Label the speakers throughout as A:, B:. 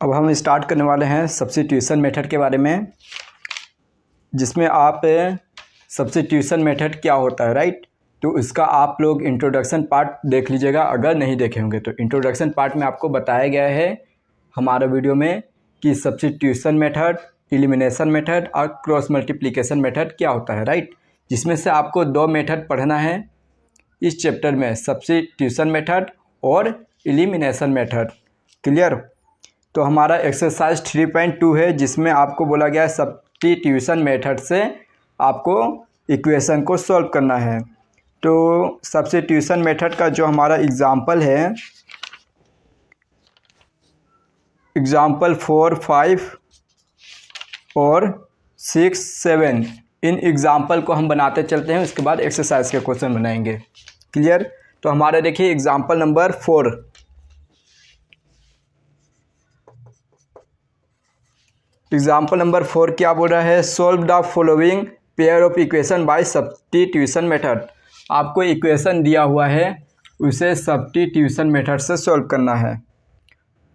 A: अब हम स्टार्ट करने वाले हैं सब्स्टिट्यूशन मेथड के बारे में, जिसमें आप सब्स्टिट्यूशन मेथड क्या होता है, राइट। तो इसका आप लोग इंट्रोडक्शन पार्ट देख लीजिएगा अगर नहीं देखे होंगे तो। इंट्रोडक्शन पार्ट में आपको बताया गया है हमारा वीडियो में कि सब्स्टिट्यूशन मेथड, एलिमिनेशन मेथड और क्रॉस मल्टीप्लिकेशन मेथड क्या होता है, राइट। जिसमें से आपको दो मेथड पढ़ना है इस चैप्टर में, सब्स्टिट्यूशन मेथड और एलिमिनेशन मेथड। क्लियर। तो हमारा एक्सरसाइज 3.2 है, जिसमें आपको बोला गया है सब्स्टिट्यूशन मेथड से आपको इक्वेशन को सॉल्व करना है। तो सब्स्टिट्यूशन मेथड का जो हमारा एग्जाम्पल है, एग्जाम्पल 4, 5 और 6, 7, इन एग्जाम्पल को हम बनाते चलते हैं, उसके बाद एक्सरसाइज के क्वेश्चन बनाएंगे। क्लियर। तो हमारा देखिए एग्जाम्पल नंबर 4। एग्जाम्पल नंबर 4 क्या बोल रहा है, solve the following pair of equation by substitution method. आपको इक्वेशन दिया हुआ है, उसे सब्स्टिट्यूशन मेथड से सॉल्व करना है,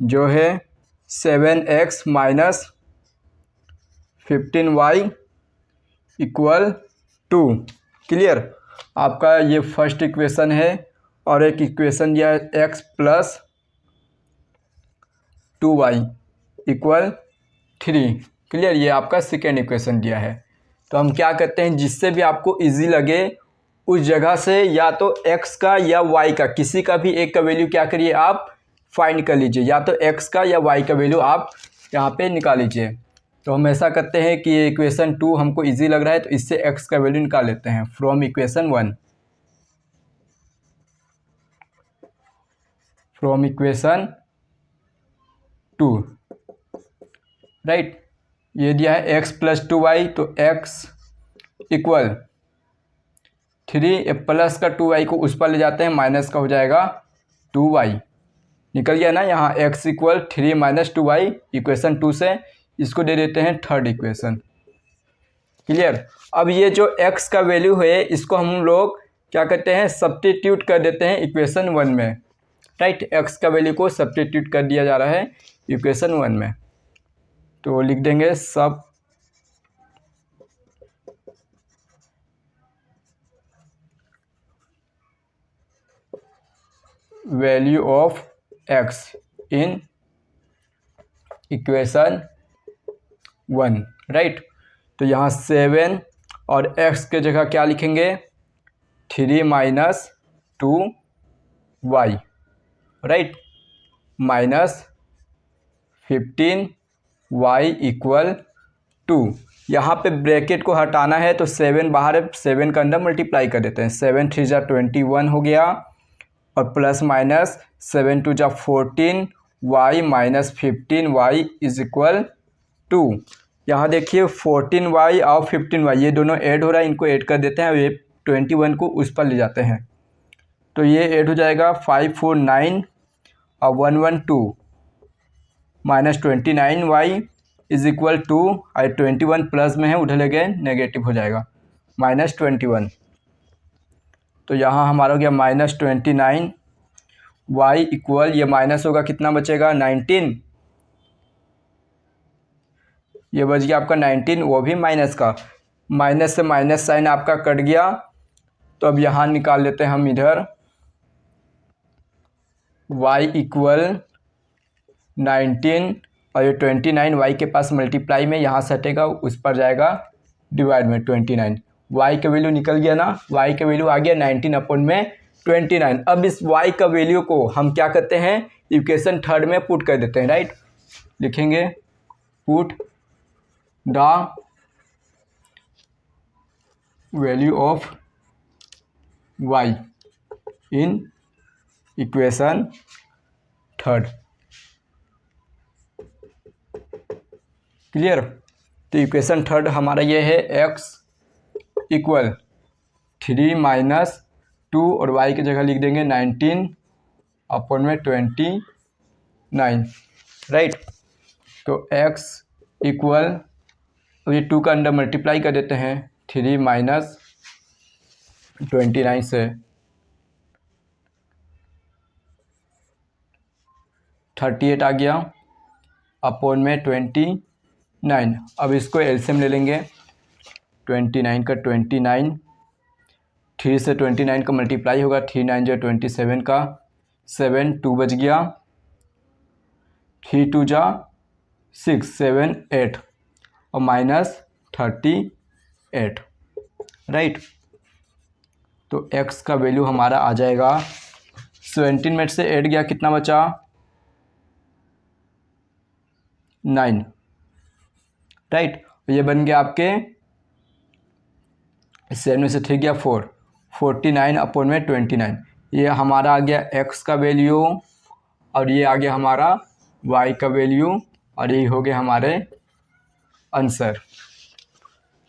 A: जो है 7x minus 15y equal 2। Clear. आपका ये फर्स्ट इक्वेशन है और एक इक्वेशन दिया है x plus 2y equal 3। Clear. ये आपका सेकेंड इक्वेशन दिया है। तो हम क्या करते हैं, जिससे भी आपको इजी लगे उस जगह से या तो x का या y का किसी का भी एक का वैल्यू क्या करिए आप फाइंड कर लीजिए, या तो x का या y का वैल्यू आप यहाँ पे निकाल लीजिए। तो हम ऐसा करते हैं कि ये इक्वेशन 2 हमको इजी लग रहा है, तो इससे x का वैल्यू निकाल लेते हैं from equation 1। From equation 2, right. ये दिया है x प्लस 2y, तो x इक्वल 3, प्लस का 2y को उस पर ले जाते हैं, माइनस का हो जाएगा 2y। निकल गया ना यहाँ x equal 3 minus 2y equation 2 से। इसको दे देते हैं थर्ड इक्वेशन। क्लियर। अब ये जो x का वैल्यू है, इसको हम लोग क्या करते हैं, सब्स्टिट्यूट कर देते हैं इक्वेशन 1 में, राइट। x का वैल्यू को सब्स्टिट्यूट कर दिया जा रहा है इक्वेशन 1 में। तो लिख देंगे सब value of x in equation 1, right. तो यहाँ 7 और x के जगह क्या लिखेंगे, 3 minus 2y, right, minus 15y equal 2। यहाँ पे ब्रैकेट को हटाना है तो 7 बाहर है, 7 का अंदर मल्टीप्लाई कर देते हैं। 7 3 जा 21 हो गया, और प्लस माइनस 7 2 जा 14, y minus 15y is equal 2। यहाँ देखिए 14y और 15y ये दोनों ऐड हो रहा है, इनको ऐड कर देते हैं और ये 21 को उस पर ले जाते हैं, तो ये ऐड हो जाएगा 5 4 9 और 1 1 2 माइनस 29y इज इक्वल 2, और 21 प्लस में है, उधर ले गए नेगेटिव हो जाएगा, माइनस 21। तो यहाँ हमारा हो गया माइनस 29y इक्वल, ये माइनस होगा कितना बचेगा 19, ये बच गया आपका 19, वो भी माइनस का, माइनस से माइनस साइन आपका कट गया। तो अब यहाँ निकाल लेते हैं हम इधर y इक्वल 19, और ये 29 y के पास मल्टीप्लाई में यहाँ से हटेगा, उस पर जाएगा डिवाइड में 29। y का वैल्यू निकल गया ना, y का वैल्यू आ गया 19 अपॉन में 29। अब इस y का वैल्यू को हम क्या करते हैं, इक्वेशन थर्ड में पुट कर देते हैं, राइट। लिखेंगे put the value of y in equation third. Clear. तो इक्वेशन थर्ड हमारा ये है x इक्वल 3 माइनस 2 और y की जगह लिख देंगे 19 अपॉन में 29, राइट। तो x इक्वल, ये 2 का अंदर मल्टीप्लाई कर देते हैं, 3 माइनस 29 से 38 आ गया, अपॉन में 29। अब इसको एलसीएम ले लेंगे। 29 का 29, 3 से 29 का मल्टीप्लाई होगा, 3 9 जा 27 का 7, 2 बच गया, 3 2 जा 6 7 8 और -38, राइट। तो x का वैल्यू हमारा आ जाएगा 17 में से 8 गया, कितना बचा 9, राइट। ये बन गया आपके 7 में से 3 गया 4, 49 अपॉन में 29। ये हमारा आ गया x का वैल्यू और ये आ गया हमारा y का वैल्यू और ये हो गया हमारे आंसर।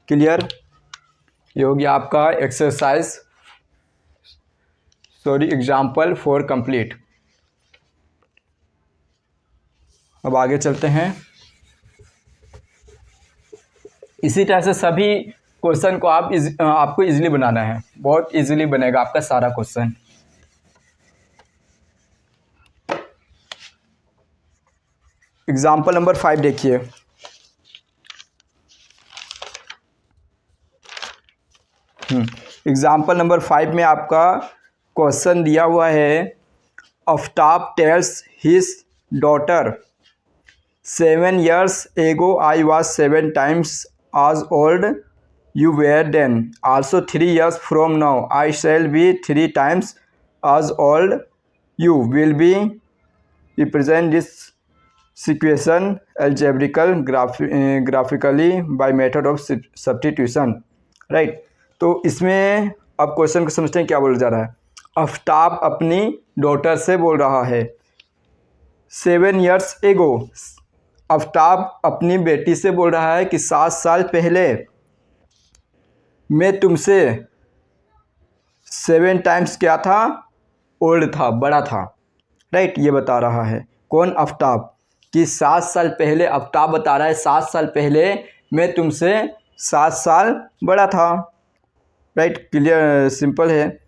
A: क्लियर। ये हो गया आपका एग्जाम्पल 4 कंप्लीट। अब आगे चलते हैं। इसी तरह से सभी क्वेश्चन को आपको इजीली बनाना है, बहुत इजीली बनेगा आपका सारा क्वेश्चन। एग्जाम्पल नंबर 5 देखिए। एग्जाम्पल नंबर 5 में आपका क्वेश्चन दिया हुआ है, Aftab tales his daughter 7 years ago I was 7 times as old you were then. Also 3 years from now I shall be 3 times as old you will be. Represent this situation graphically by method of substitution, right। तो इसमें अब question को समझते हैं क्या बोला जा रहा है। आफ्ताब अपनी डॉटर से बोल रहा है 7 years ago, आफ्ताब अपनी बेटी से बोल रहा है कि 7 साल पहले मैं तुमसे 7 टाइम्स क्या था, ओल्ड था, बड़ा था, राइट। ये बता रहा है कौन, आफ्ताब, कि 7 साल पहले, आफ्ताब बता रहा है 7 साल पहले मैं तुमसे 7 साल बड़ा था, राइट। क्लियर, सिंपल है।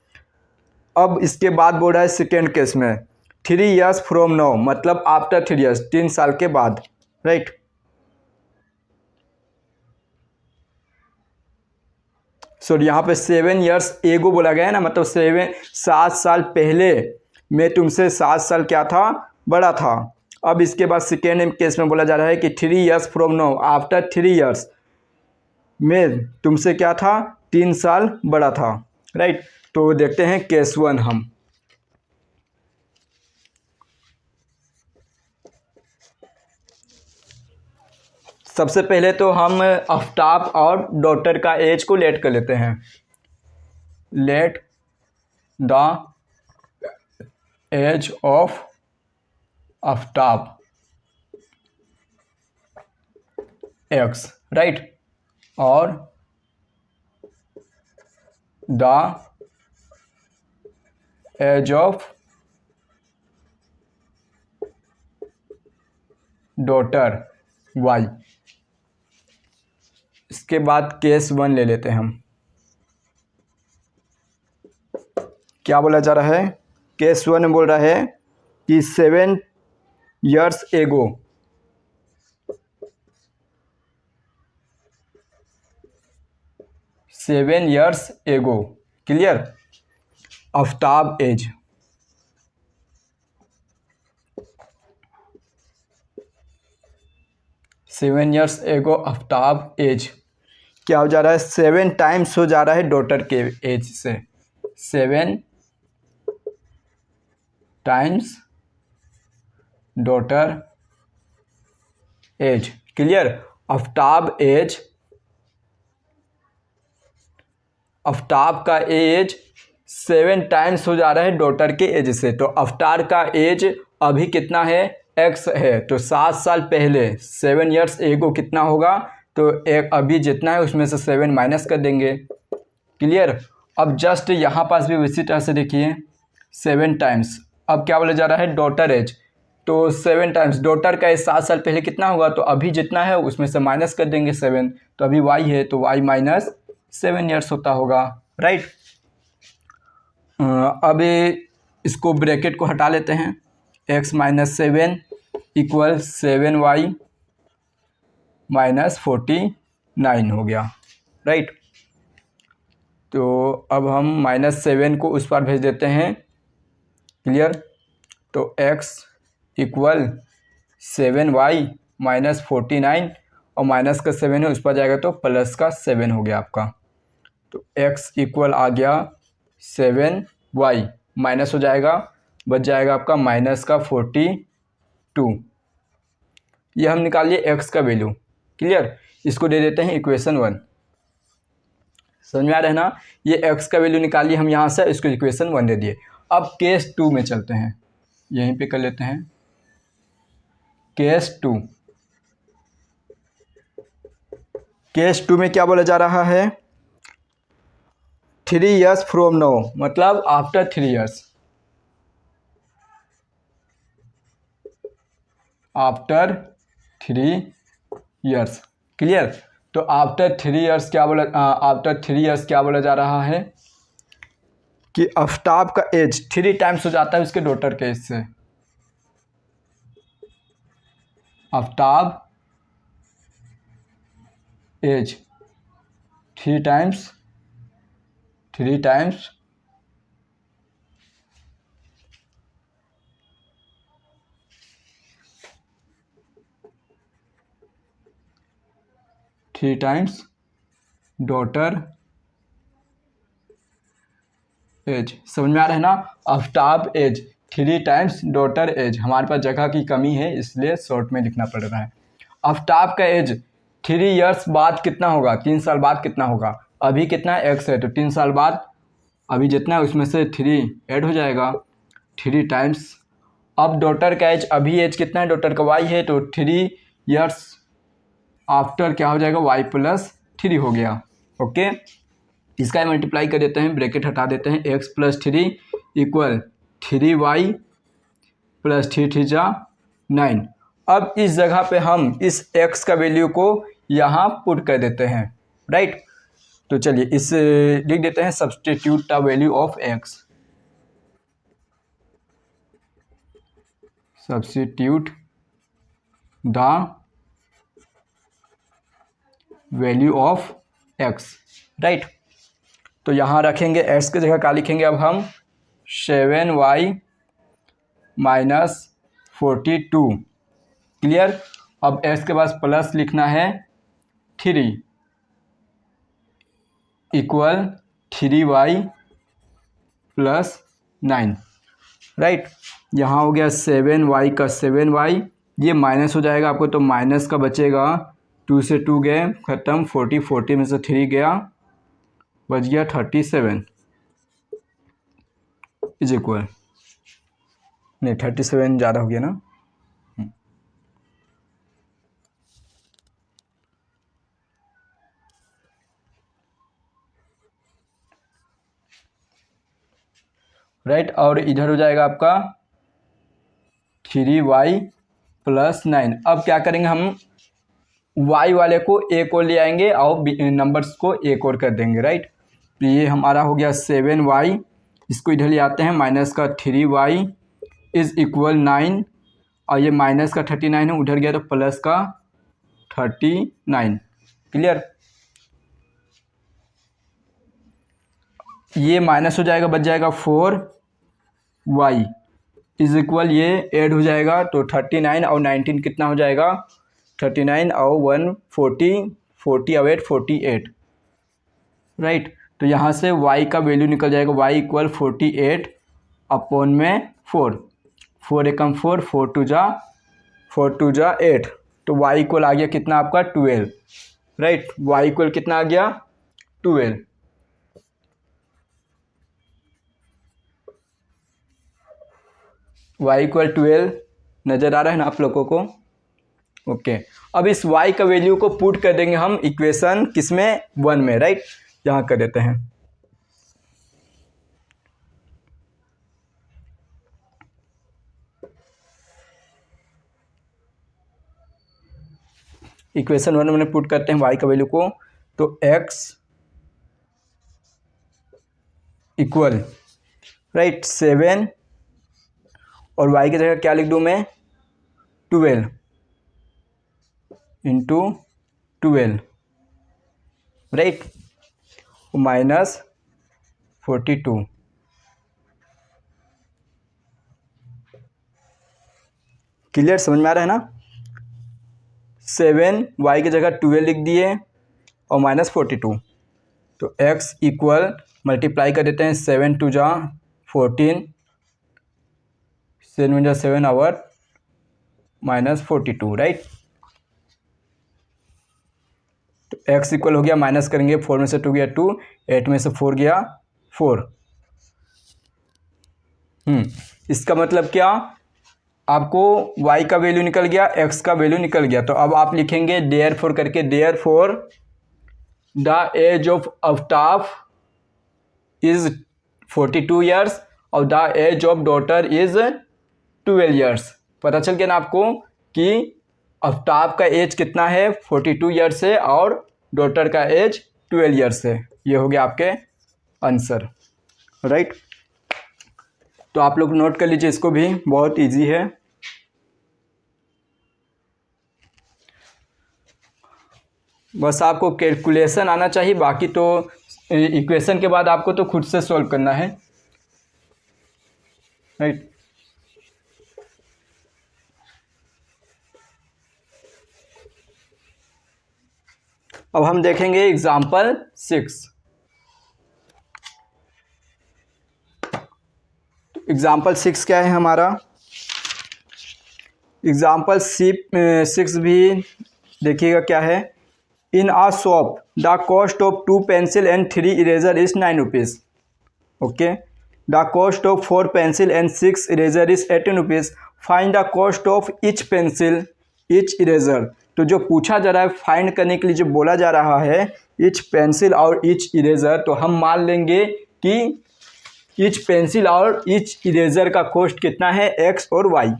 A: अब इसके बाद बोल रहा है सेकेंड केस में 3 years फ्रॉम नाउ, मतलब आफ्टर 3 years, 3 साल के बाद, राइट। सो यहाँ पे 7 years एगो बोला गया है ना, मतलब 7 साल पहले मैं तुमसे 7 साल क्या था, बड़ा था। अब इसके बाद सेकेंड केस में बोला जा रहा है कि 3 years from now, after 3 years मैं तुमसे क्या था, 3 साल बड़ा था, राइट। तो देखते हैं केस 1 हम। सबसे पहले तो हम आफ्ताब और डॉटर का एज को लेट कर लेते हैं। Let the age of Aftab x, right, और the age of daughter y. इसके बाद केस 1 ले लेते हैं हम। क्या बोला जा रहा है, केस 1 में बोल रहा है कि 7 years ago, clear, Aftab age, seven years ago Aftab as क्या हो जा रहा है, 7 टाइम्स हो जा रहा है डॉटर के एज से, 7 times daughter age, clear. Aftab age, Aftab का एज 7 टाइम्स हो जा रहा है डॉटर के एज से। तो आफ्ताब का एज अभी कितना है, एक्स है, तो 7 साल पहले 7 years एगो कितना होगा, तो एक अभी जितना है उसमें से 7 माइनस कर देंगे, क्लियर। अब जस्ट यहाँ पास भी उसी तरह से देखिए 7 टाइम्स, अब क्या बोला जा रहा है, डॉटर एज, तो 7 टाइम्स डॉटर का एज 7 साल पहले कितना होगा, तो अभी जितना है उसमें से माइनस कर देंगे 7, तो अभी वाई है तो वाई माइनस 7 years होता होगा, राइट। अब इसको ब्रैकेट को हटा लेते हैं, x minus 7 equal 7y minus 49 हो गया, राइट। तो अब हम -7 को उस पार भेज देते हैं, क्लियर। तो x इक्वल 7y माइनस 49 और माइनस का 7 है उस पर जाएगा तो प्लस का 7 हो गया आपका। तो x इक्वल आ गया 7y माइनस हो जाएगा, बच जाएगा आपका माइनस का 42। ये हम निकालिए x का वैल्यू, क्लियर। इसको दे देते हैं इक्वेशन 1। समझ में आ रहा है ना। ये x का वैल्यू निकालिए हम यहाँ से, इसको इक्वेशन 1 दे दिए। अब केस 2 में चलते हैं, यहीं पे कर लेते हैं केस 2। केस 2 में क्या बोला जा रहा है, 3 years फ्रॉम नाउ, मतलब after 3 years, after 3 years, clear. तो आफ्टर 3 years क्या बोला, आफ्टर 3 years क्या बोला जा रहा है कि आफ्ताब का एज 3 टाइम्स हो जाता है उसके डॉटर के एज से। Aftab age 3 times 3 times daughter age. समझ में आ रहा है ना। Aftab age 3 times daughter age. हमारे पास जगह की कमी है इसलिए शॉर्ट में लिखना पड़ रहा है। आफ्ताब का एज 3 years बाद कितना होगा, 3 साल बाद कितना होगा। अभी कितना x है तो 3 साल बाद अभी जितना है उसमें से 3 ऐड हो जाएगा, 3 टाइम्स। अब डॉटर का एज, अभी एज कितना है डॉटर का y है, तो 3 years आफ्टर क्या हो जाएगा y प्लस 3 हो गया, ओके। इसका मल्टीप्लाई कर देते हैं, ब्रैकेट हटा देते हैं, x plus 3 equal 3y plus 3 जा 9। अब इस जगह पे हम इस x का वैल्यू को यहाँ पुट कर देते हैं, राइट। तो चलिए इस लिख देते हैं substitute the value of x, substitute the value of x, right. तो यहाँ रखेंगे x की जगह क्या लिखेंगे अब हम 7y माइनस 42, क्लियर। अब x के पास प्लस लिखना है 3 इक्वल 3y प्लस 9, राइट। यहाँ हो गया 7y का 7y, ये माइनस हो जाएगा आपको तो माइनस का बचेगा, 2 से 2 गए खत्म, 40 में से 3 गया, बच गया 37 इज इक्वल, नहीं 37 ज़्यादा हो गया ना, राइट। और इधर हो जाएगा आपका 3y प्लस 9। अब क्या करेंगे हम, y वाले को एक और ले आएंगे और नंबर्स को एक और कर देंगे, राइट। तो ये हमारा हो गया 7y, इसको इधर ले आते हैं, माइनस का 3y इज इक्वल 9, और ये माइनस का 39 है उधर गया तो प्लस का 39, क्लियर। ये माइनस हो जाएगा, बच जाएगा 4y इज इक्वल, ये ऐड हो जाएगा तो 39 और 19 कितना हो जाएगा, 39 और 1 40, 40 और 8 48, राइट। तो यहाँ से y का वैल्यू निकल जाएगा, y इक्वल 48 अपॉन में 4, 4 एकम 4, 4 टू जा 8, तो y इक्वल आ गया कितना आपका 12, राइट। y इक्वल कितना आ गया 12। y इक्वल 12 नज़र आ रहा है ना आप लोगों को, ओके। अब इस y का वैल्यू को पुट कर देंगे हम इक्वेशन किसमें, 1 में, राइट। यहाँ कर देते हैं, इक्वेशन 1 में पुट करते हैं y का वैल्यू को, तो x इक्वल, राइट 7 और y की जगह क्या लिख दूँ मैं 12 इंटू 12 राइट, माइनस 42। क्लियर, समझ में आ रहा है ना। 7 वाई की जगह 12 लिख दिए और माइनस 42, तो x इक्वल मल्टीप्लाई कर देते हैं 7 टू जा 14, 7 जा 7 आवर माइनस 42 राइट। तो x इक्वल हो गया, माइनस करेंगे 4 में से 2 गया 2, 8 में से 4 गया 4। इसका मतलब क्या, आपको y का वैल्यू निकल गया, x का वैल्यू निकल गया। तो अब आप लिखेंगे देयरफॉर करके, therefore the age of Aftab is 42 years और the age of daughter is 12 years. पता चल गया ना आपको कि आफ्ताब का एज कितना है, 42 ईयर्स है और डॉटर का एज 12 ईयर्स है। ये हो गया आपके आंसर राइट। तो आप लोग नोट कर लीजिए, इसको भी बहुत इजी है। बस आपको कैलकुलेशन आना चाहिए, बाकी तो इक्वेशन के बाद आपको तो खुद से सॉल्व करना है राइट। अब हम देखेंगे एग्जाम्पल 6। एग्जाम्पल 6 क्या है हमारा, एग्जाम्पल 6 भी देखिएगा क्या है। In a shop the cost of 2 pencil and 3 eraser is 9 rupees. Okay, the cost of 4 pencil and 6 eraser is 18 rupees. Find the cost of each pencil each eraser. तो जो पूछा जा रहा है, फाइंड करने के लिए जो बोला जा रहा है ईच पेंसिल और ईच इरेजर, तो हम मान लेंगे कि ईच पेंसिल और ईच इरेजर का कॉस्ट कितना है, एक्स और वाई।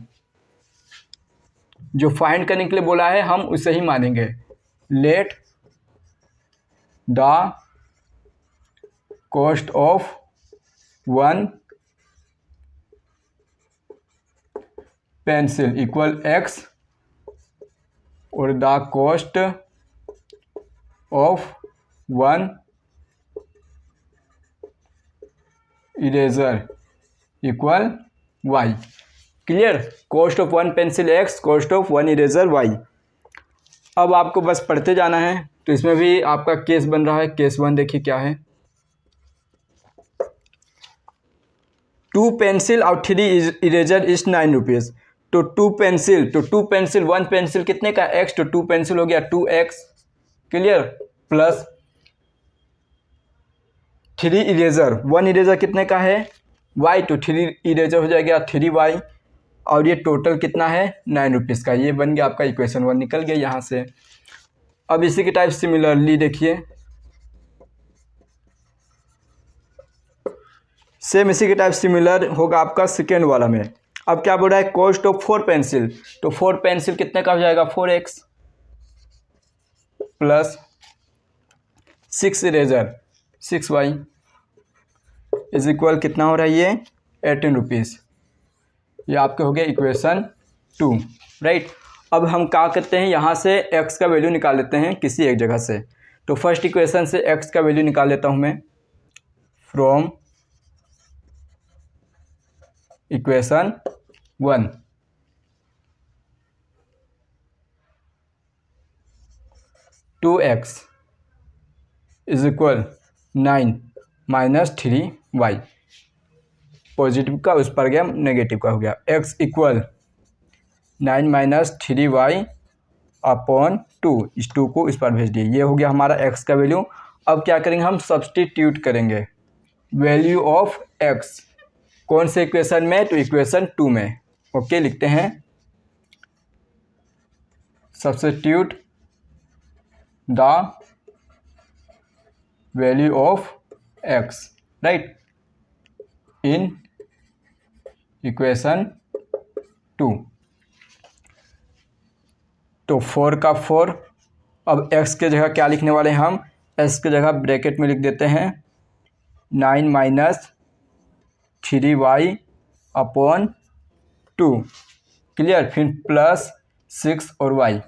A: जो फाइंड करने के लिए बोला है हम उसे ही मानेंगे। Let the cost of 1 pencil equal x और the cost of 1 eraser equal y. Clear, cost of 1 pencil x, cost of 1 eraser y. अब आपको बस पढ़ते जाना है। तो इसमें भी आपका केस बन रहा है। केस 1 देखिए क्या है, 2 पेंसिल और 3 इरेजर इज 9 रुपीज़। तो 2 पेंसिल, तो 2 पेंसिल 1 पेंसिल कितने का, एक्स, तो 2 पेंसिल हो गया 2x। Clear, plus 3 eraser, 1 eraser कितने का है y, तो 3 इरेजर हो जाएगा 3y और ये टोटल कितना है 9 रुपीज़ का। ये बन गया आपका इक्वेशन 1 निकल गया यहाँ से। अब इसी के टाइप सिमिलरली देखिए, सेम इसी के टाइप सिमिलर होगा आपका सेकेंड वाला में। अब क्या बोल रहा है, कॉस्ट ऑफ 4 पेंसिल, तो 4 पेंसिल कितने का हो जाएगा 4x plus 6 eraser 6y is equal कितना हो रहा है ये 18 रुपीज़। ये आपके हो गया इक्वेशन 2 राइट। अब हम क्या करते हैं, यहाँ से x का वैल्यू निकाल लेते हैं किसी एक जगह से। तो फर्स्ट इक्वेशन से x का वैल्यू निकाल लेता हूँ मैं from equation 1। Two x is equal 9 minus 3y, positive का उस पर गया नेगेटिव का हो गया। x equal 9 minus 3y upon 2, इस 2 को इस पर भेज दिए। ये हो गया हमारा x का वैल्यू। अब क्या करेंगे, हम सब्सटीट्यूट करेंगे वैल्यू ऑफ x। कौन से इक्वेशन में, तो इक्वेशन 2 में। ओके, लिखते हैं substitute the value of x right in equation 2। तो 4 का 4, अब x के जगह क्या लिखने वाले हैं हम, s के जगह ब्रैकेट में लिख देते हैं 9 माइनस 3y अपॉन 2। क्लियर, फिर प्लस 6 और y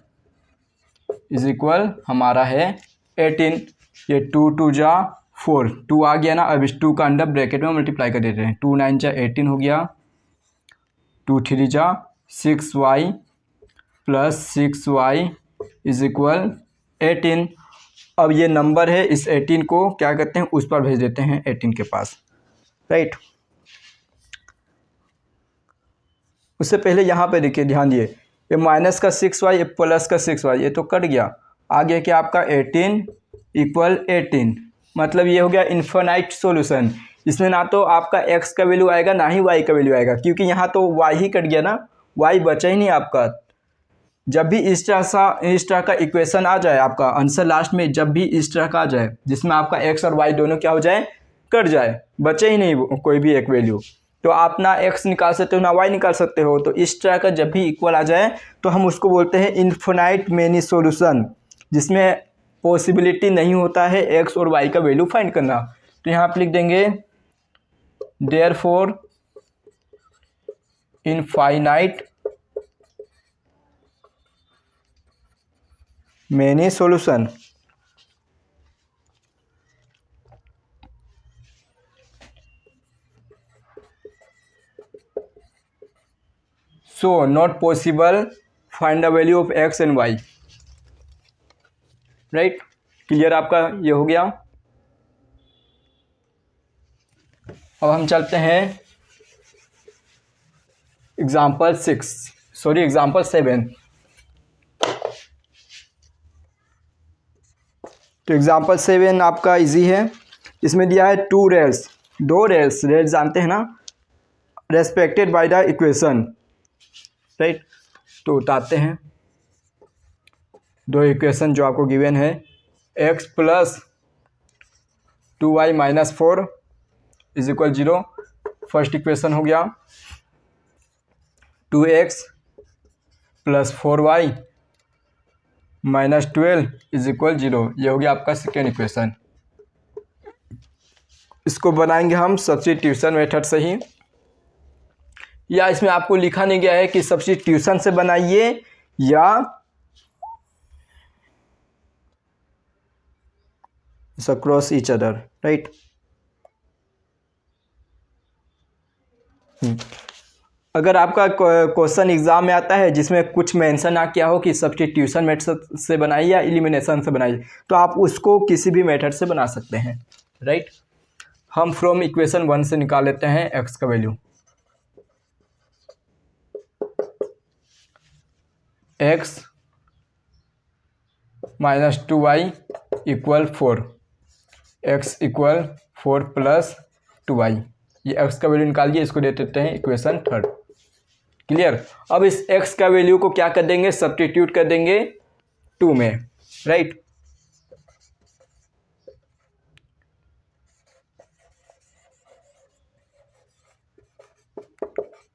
A: इज इक्वल हमारा है 18। ये 2 2 जा 4, 2 आ गया ना। अब इस 2 का अंडर ब्रैकेट में मल्टीप्लाई कर देते हैं। 2 9 जा 18 हो गया, 2 3 जा 6y plus 6y is equal 18। अब ये नंबर है, इस 18 को क्या करते हैं, उस पर भेज देते हैं 18 के पास, राइट। उससे पहले यहाँ पे देखिए, ध्यान दिए, ये माइनस का 6y, ये प्लस का 6y, ये तो कट गया। आ गया कि आपका 18 इक्वल 18, मतलब ये हो गया इन्फिनाइट सॉल्यूशन। इसमें ना तो आपका x का वैल्यू आएगा ना ही y का वैल्यू आएगा, क्योंकि यहाँ तो y ही कट गया ना, y बचा ही नहीं आपका। जब भी इस तरह का इक्वेशन आ जाए, आपका आंसर लास्ट में जब भी इस तरह का आ जाए जिसमें आपका x और y दोनों क्या हो जाए, कट जाए, बचे ही नहीं कोई भी एक वैल्यू, तो आप ना x निकाल सकते हो ना y निकाल सकते हो। तो इस तरह का जब भी इक्वल आ जाए तो हम उसको बोलते हैं इन्फिनाइट मेनी सॉल्यूशन, जिसमें पॉसिबिलिटी नहीं होता है x और y का वैल्यू फाइंड करना। तो यहाँ पे लिख देंगे therefore infinite many solution. So not possible find the value of x and y, right. Clear आपका ये हो गया। अब हम चलते हैं एग्जाम्पल 7। तो एग्जाम्पल 7 आपका इजी है। इसमें दिया है 2 रेल्स, 2 रेल्स जानते हैं ना, respected by the equation, right. तो उतारते हैं 2 इक्वेशन जो आपको गिवन है, x plus 2y minus 4 is equal 0। First equation हो गया 2x plus 4y minus 12 is equal 0। ये हो गया आपका सेकेंड इक्वेशन। इसको बनाएंगे हम सब्स्टिट्यूशन मेथड से ही, या इसमें आपको लिखा नहीं गया है कि सब्स्टिट्यूशन से बनाइए या अक्रॉस ईच अदर, राइट। अगर आपका क्वेश्चन एग्जाम में आता है जिसमें कुछ मेंशन ना किया हो कि सब्स्टिट्यूशन मेथड से बनाइए या एलिमिनेशन से बनाइए, तो आप उसको किसी भी मेथड से बना सकते हैं, राइट। हम फ्रॉम इक्वेशन 1 से निकाल लेते हैं x का value. x minus 2y equal 4, x equal 4 plus 2y। ये x का वैल्यू निकाल दिए, इसको दे देते हैं इक्वेशन 3। क्लियर। अब इस x का वैल्यू को क्या कर देंगे, सब्स्टिट्यूट कर देंगे 2 में, राइट।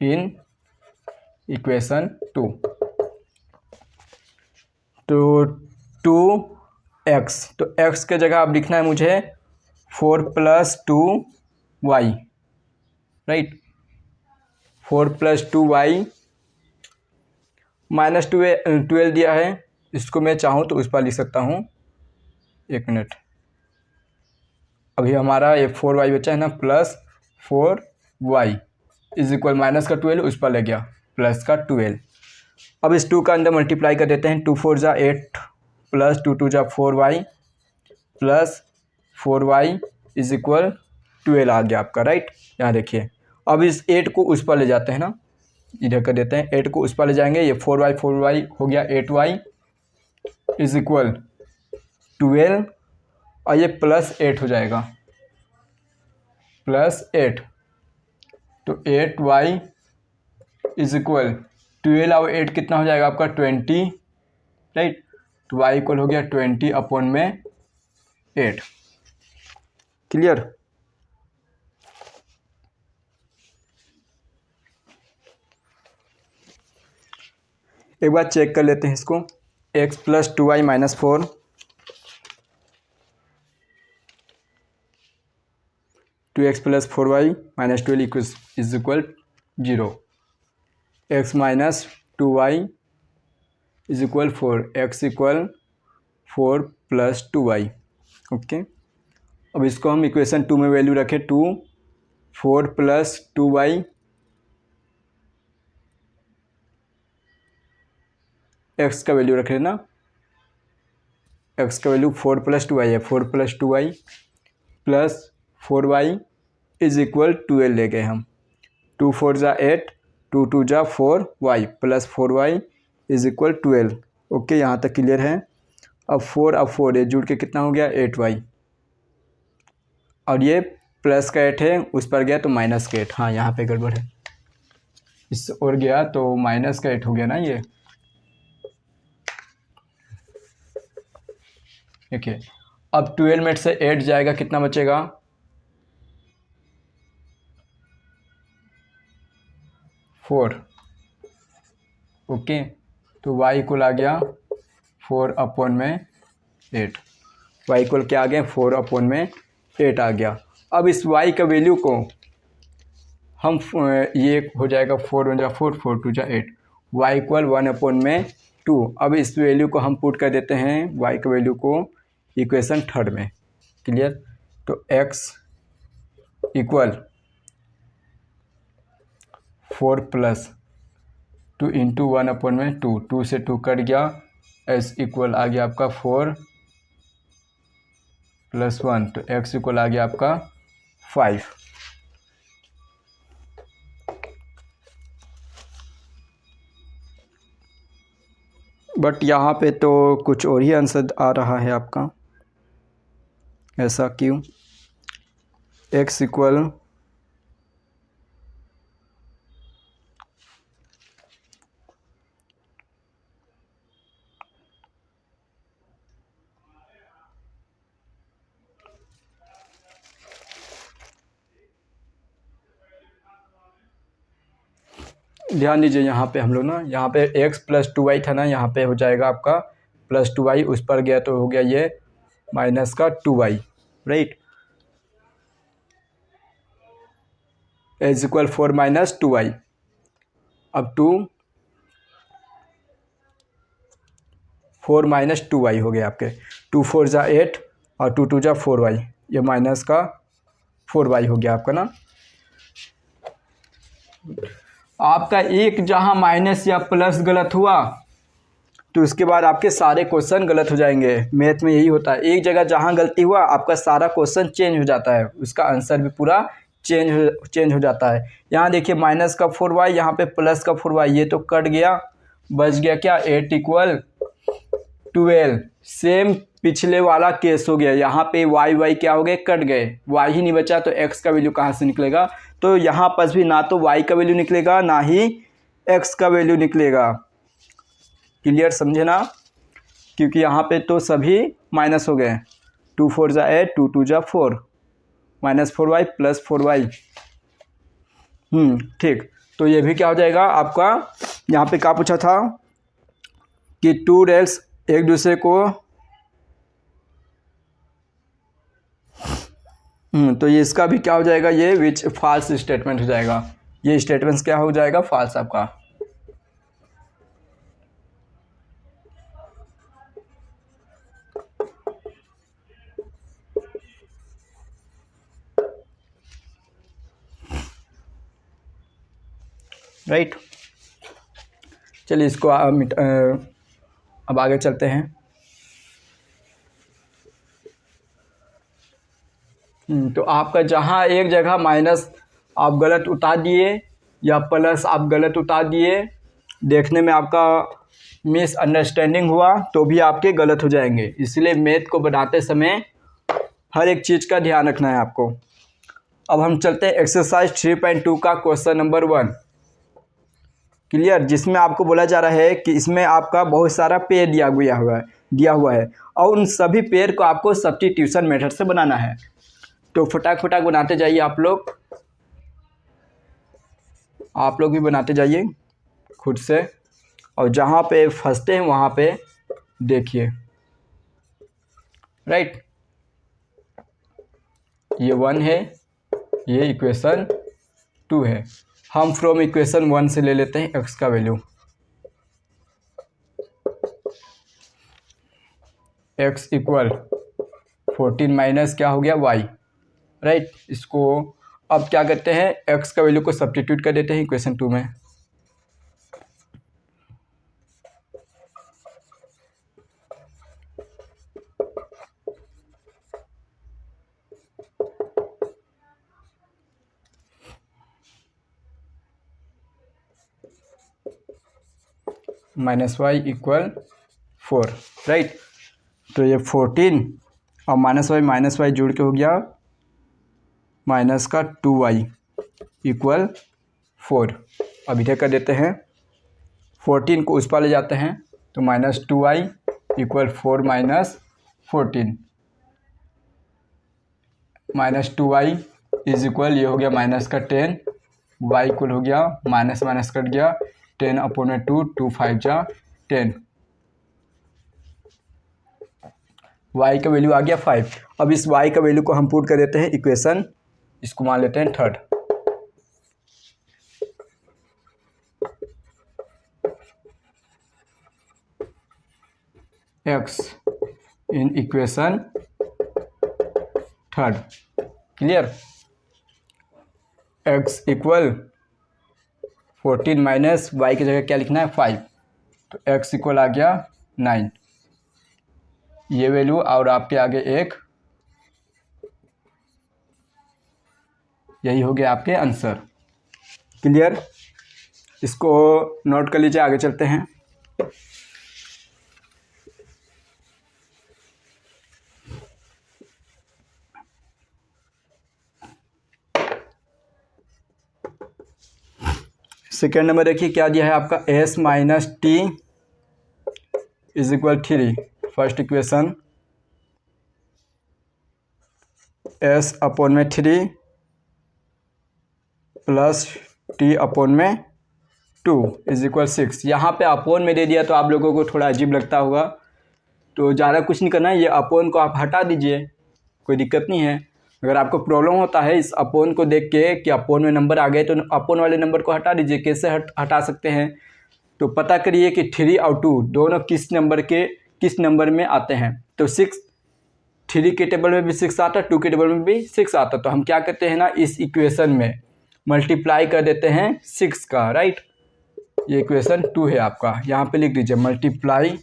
A: इन इक्वेशन 2 तो 2x, तो x के जगह अब लिखना है मुझे 4 plus 2y, right. 4 plus 2y minus 12 दिया है, इसको मैं चाहूँ तो उस पर लिख सकता हूँ। एक मिनट, अभी हमारा ये 4y बचा है ना, plus 4y is equal minus का 12 उस पर लग गया प्लस का 12। अब इस 2 का अंदर मल्टीप्लाई कर देते हैं। 2 4 जा 8 प्लस 2 2 जा 4y plus 4y is equal 12 आ गया आपका, राइट। यहाँ देखिए, अब इस 8 को उस पर ले जाते हैं ना, इधर कर देते हैं, 8 को उस पर ले जाएंगे, ये 4y हो गया 8y इज इक्वल 12, और ये प्लस 8 हो जाएगा, प्लस 8, तो 8y इज इक्वल 12 और 8 कितना हो जाएगा आपका 20, राइट। तो y इक्वल हो गया 20 अपॉन में 8। क्लियर। एक बार चेक कर लेते हैं इसको। x plus 2y minus 4 2x plus 4y minus 12 is equal 0। x minus 2y is equal 4, x equal 4 plus 2y। Okay, अब इसको हम इक्वेशन 2 में वैल्यू रखें 2, 4 प्लस 2y, x का वैल्यू रख लेना, x का वैल्यू 4 प्लस 2y है, 4 plus 2y plus 4y is equal 12 ले गए हम, 2 4 जा 8, 2 2 जा 4y plus 4y is equal 12। Okay, यहाँ तक क्लियर है। अब 4 ये जुड़ के कितना हो गया 8y, और ये प्लस का 8 है, उस पर गया तो माइनस का 8। हाँ, यहाँ पे गड़बड़ है, इस और गया तो माइनस का 8 हो गया ना ये। देखिए, अब 12 में से 8 जाएगा, कितना बचेगा 4। ओके, तो y इक्वल आ गया 4/8, y इक्वल क्या आ गया 4/8 आ गया। अब इस y का वैल्यू को हम ये हो जाएगा 4 1 जा 4, 4 2 जा 8, y इक्वल 1/2। अब इस वैल्यू को हम पुट कर देते हैं, y का वैल्यू को इक्वेशन 3 में। क्लियर, तो x इक्वल 4 प्लस 2 इंटू 1/2, 2 से 2 कट गया, s इक्वल आ गया आपका 4 प्लस 1, तो x इक्वल आ गया आपका 5। बट यहाँ पे तो कुछ और ही आंसर आ रहा है आपका, ऐसा क्यों? x इक्वल ध्यान दीजिए, यहाँ पे हम लोग ना, यहाँ पे x प्लस 2y था ना, यहाँ पे हो जाएगा आपका प्लस 2y, उस पर गया तो हो गया ये माइनस का 2y, right. Is equal 4 minus 2y, अब 4 माइनस 2y हो गया आपके, 2 4 जा 8 और 2 2 जा 4y, ये माइनस का 4y हो गया आपका ना। आपका एक जहाँ माइनस या प्लस गलत हुआ तो उसके बाद आपके सारे क्वेश्चन गलत हो जाएंगे। मैथ में यही होता है, एक जगह जहाँ गलती हुआ आपका सारा क्वेश्चन चेंज हो जाता है, उसका आंसर भी पूरा चेंज हो जाता है। यहाँ देखिए माइनस का 4y, यहाँ पे प्लस का 4y, ये तो कट गया, बच गया क्या 8 इक्वल 12। सेम पिछले वाला केस हो गया, यहाँ पे y क्या हो गए कट गए, y ही नहीं बचा, तो x का वैल्यू कहाँ से निकलेगा? तो यहाँ पर भी ना तो y का वैल्यू निकलेगा ना ही x का वैल्यू निकलेगा। क्लियर, समझे ना? क्योंकि यहाँ पे तो सभी माइनस हो गए, 2 4 जा 8, 2 2 जा 4, माइनस 4y प्लस 4y। ठीक, तो ये भी क्या हो जाएगा आपका, यहाँ पे क्या पूछा था कि 2 रेल्स एक दूसरे को, तो ये इसका भी क्या हो जाएगा, ये विच फॉल्स स्टेटमेंट हो जाएगा, ये स्टेटमेंट क्या हो जाएगा फॉल्स आपका। राइट, चलिए इसको अब आगे चलते हैं। तो आपका जहाँ एक जगह माइनस आप गलत उतार दिए या प्लस आप गलत उतार दिए, देखने में आपका मिसअंडरस्टैंडिंग हुआ तो भी आपके गलत हो जाएंगे। इसलिए मैथ को बनाते समय हर एक चीज़ का ध्यान रखना है आपको। अब हम चलते हैं एक्सरसाइज 3.2 का क्वेश्चन नंबर 1। क्लियर, जिसमें आपको बोला जा रहा है कि इसमें आपका बहुत सारा पेयर दिया हुआ है और उन सभी पेयर को आपको सब्स्टिट्यूशन मेथड से बनाना है। तो फटाक बनाते जाइए आप लोग भी बनाते जाइए खुद से, और जहाँ पे फंसते हैं वहाँ पे देखिए। राइट, ये 1 है, ये इक्वेशन 2 है। हम फ्रॉम इक्वेशन 1 से ले लेते हैं x का वैल्यू। x इक्वल 14 माइनस क्या हो गया y, राइट। इसको अब क्या करते हैं, x का वैल्यू को सब्स्टिट्यूट कर देते हैं इक्वेशन 2 में। -y equal 4, right. तो ये 14 और -y जुड़ के हो गया माइनस का 2y इक्वल 4। अब इधर कर देते हैं, 14 को उस पर ले जाते हैं तो -2y equal 4 minus 14, -2y is equal, ये हो गया माइनस का 10, y इक्वल हो गया माइनस माइनस कट गया 10/2, 2 5 जा 10, y का वैल्यू आ गया 5। अब इस y का वैल्यू को हम पुट कर देते हैं इक्वेशन, इसको मान लेते हैं 3rd। x in equation 3rd, clear. x equal 14 minus y की जगह क्या लिखना है 5, तो x इक्वल आ गया 9, ये वैल्यू और आपके आगे एक, यही हो गया आपके आंसर, क्लियर। इसको नोट कर लीजिए, आगे चलते हैं। सेकेंड नंबर देखिए क्या दिया है आपका, s minus T is equal 3। First equation s upon में 3 प्लस t अपॉन में 2 इज इक्वल 6। यहाँ पे अपॉन में दे दिया तो आप लोगों को थोड़ा अजीब लगता होगा, तो ज़्यादा कुछ नहीं करना है, ये अपॉन को आप हटा दीजिए, कोई दिक्कत नहीं है। अगर आपको प्रॉब्लम होता है इस अपॉन को देख के कि अपॉन में नंबर आ गए, तो अपॉन वाले नंबर को हटा दीजिए। कैसे हटा सकते हैं, तो पता करिए कि 3 और 2 दोनों किस नंबर में आते हैं। तो 6, 3 के टेबल में भी 6 आता है, 2 के टेबल में भी 6 आता है। तो हम क्या करते हैं ना, इस इक्वेशन में मल्टीप्लाई कर देते हैं 6 का, राइट। ये इक्वेशन 2 है आपका, यहाँ पे लिख दीजिए मल्टीप्लाई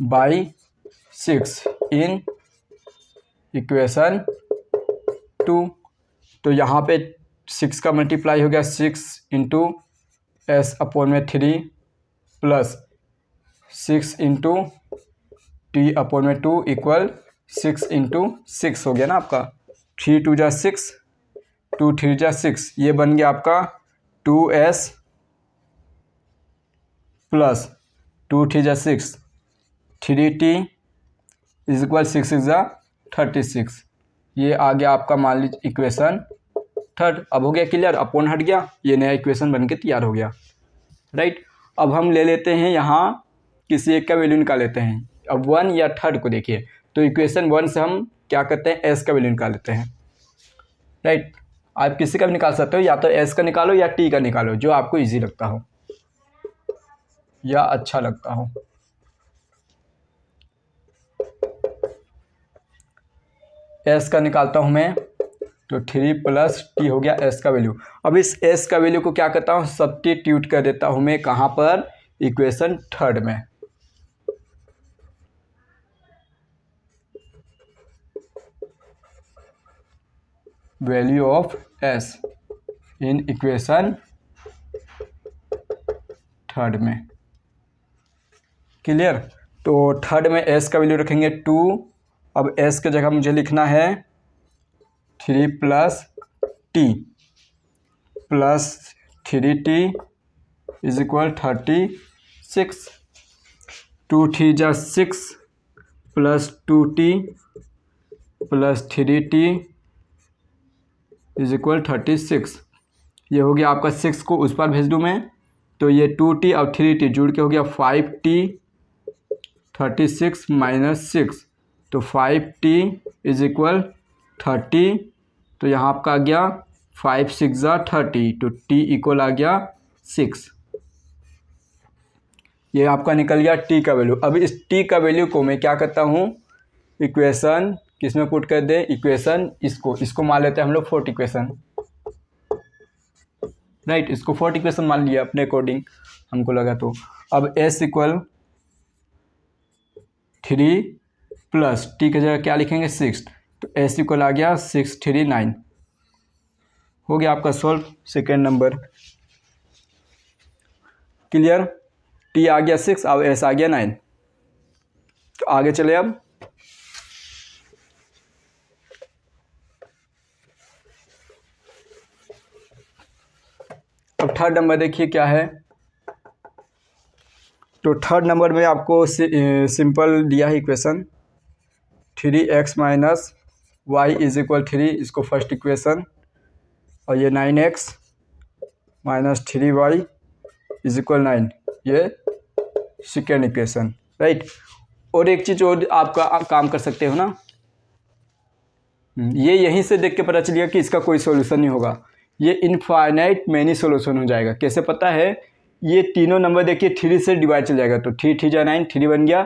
A: बाई 6 इन इक्वेशन 2। तो यहाँ पे 6 का मल्टीप्लाई हो गया 6 इंटू एस अपॉन में 3 प्लस 6 इंटू टी अपॉन में 2 इक्वल 6 इंटू 6 हो गया ना आपका। 3 2 जा 6, 2 3 जा 6, ये बन गया आपका 2s प्लस 2 3 जा 6, 3t इज इक्वल 6 6 जा 36। ये आ गया आपका मान लीजिए इक्वेशन 3rd। अब हो गया क्लियर, अपॉन हट गया, ये नया इक्वेशन बन के तैयार हो गया, राइट। अब हम ले लेते हैं यहाँ किसी एक का वैल्यू निकाल लेते हैं। अब 1 या 3rd को देखिए, तो इक्वेशन 1 से हम क्या करते हैं, s का वैल्यू निकाल लेते हैं, राइट। आप किसी का भी निकाल सकते हो, या तो s का निकालो या t का निकालो, जो आपको ईजी लगता हो या अच्छा लगता हो। s का निकालता हूँ मैं, तो 3 प्लस टी हो गया s का वैल्यू। अब इस s का वैल्यू को क्या करता हूँ, सब्स्टिट्यूट कर देता हूँ मैं, कहाँ पर, इक्वेशन 3rd में। Value of s in equation 3rd में, क्लियर। तो 3rd में s का वैल्यू रखेंगे 2। अब s की जगह मुझे लिखना है 3 plus T plus 3t is equal 36। 2 3 जा 6 plus 2t plus 3t is equal 36। ये हो गया आपका 6 को उस पर भेज दूँ मैं, तो ये 2t और 3t जुड़ के हो गया 5t, 36 माइनस 6, तो 5t इज इक्वल 30। तो यहाँ आपका आ गया 5 6 जा 30, तो t इक्वल आ गया 6। ये आपका निकल गया टी का वैल्यू। अब इस टी का वैल्यू को मैं क्या करता हूँ, इक्वेशन किस में पुट कर दें, इक्वेशन इसको मान लेते हैं हम लोग फोर्थ इक्वेशन, राइट। इसको फोर्थ इक्वेशन मान लिया अपने अकॉर्डिंग हमको लगा। तो अब s इक्वल 3 प्लस टी की जगह क्या लिखेंगे 6, तो s इक्वल आ गया 6 3 9। हो गया आपका solve second number. Clear, t आ गया 6 और s आ गया 9। तो आगे चले अब थर्ड नंबर देखिए क्या है। तो थर्ड नंबर में आपको सिंपल दिया है equation 3x minus y is equal 3, इसको फर्स्ट इक्वेशन, और ये 9x minus 3y is equal 9, ये सेकेंड इक्वेशन, राइट। और एक चीज़ और आप काम कर सकते हो ना, ये यहीं से देख के पता चलिएगा कि इसका कोई सोल्यूशन नहीं होगा, ये इनफाइनाइट मैनी सोल्यूशन हो जाएगा। कैसे पता है, ये तीनों नंबर देखिए 3 से डिवाइड चल जाएगा, तो 3 3 जा 9, 3 बन गया,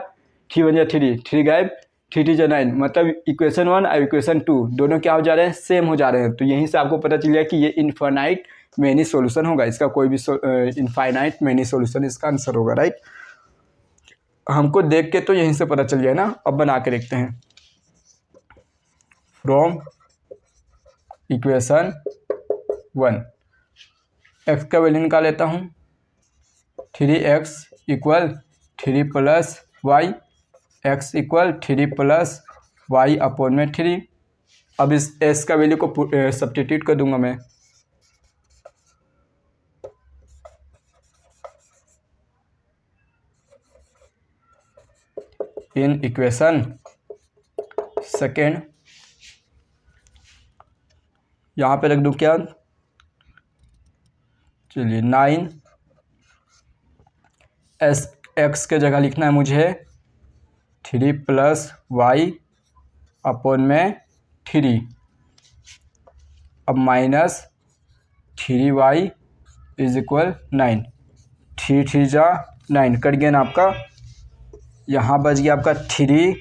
A: 3 बन गया 3, 3 गायब, 3 3 जा 9, मतलब इक्वेशन 1 और इक्वेशन 2 दोनों क्या हो जा रहे हैं, सेम हो जा रहे हैं। तो यहीं से आपको पता चल गया कि ये इनफाइनाइट मैनी सोल्यूशन होगा, इसका कोई भी इनफाइनाइट मैनी सोल्यूशन इसका आंसर होगा, राइट। हमको देख के तो यहीं से पता चल गया ना। अब बना के देखते हैं, फ्रॉम इक्वेशन 1 x का वैल्यू निकाल लेता हूँ, 3x equal 3 plus y, x equal 3 plus y upon में 3। अब इस s का वैल्यू को सब्स्टिट्यूट कर दूंगा मैं, इन इक्वेशन सेकेंड, यहाँ पे रख दूँ क्या, चलिए 9 x के जगह लिखना है मुझे 3 प्लस वाई अपॉन में 3, अब माइनस 3y इज इक्वल 9, 3 3 जा 9, कट गया ना आपका, यहाँ बच गया आपका 3,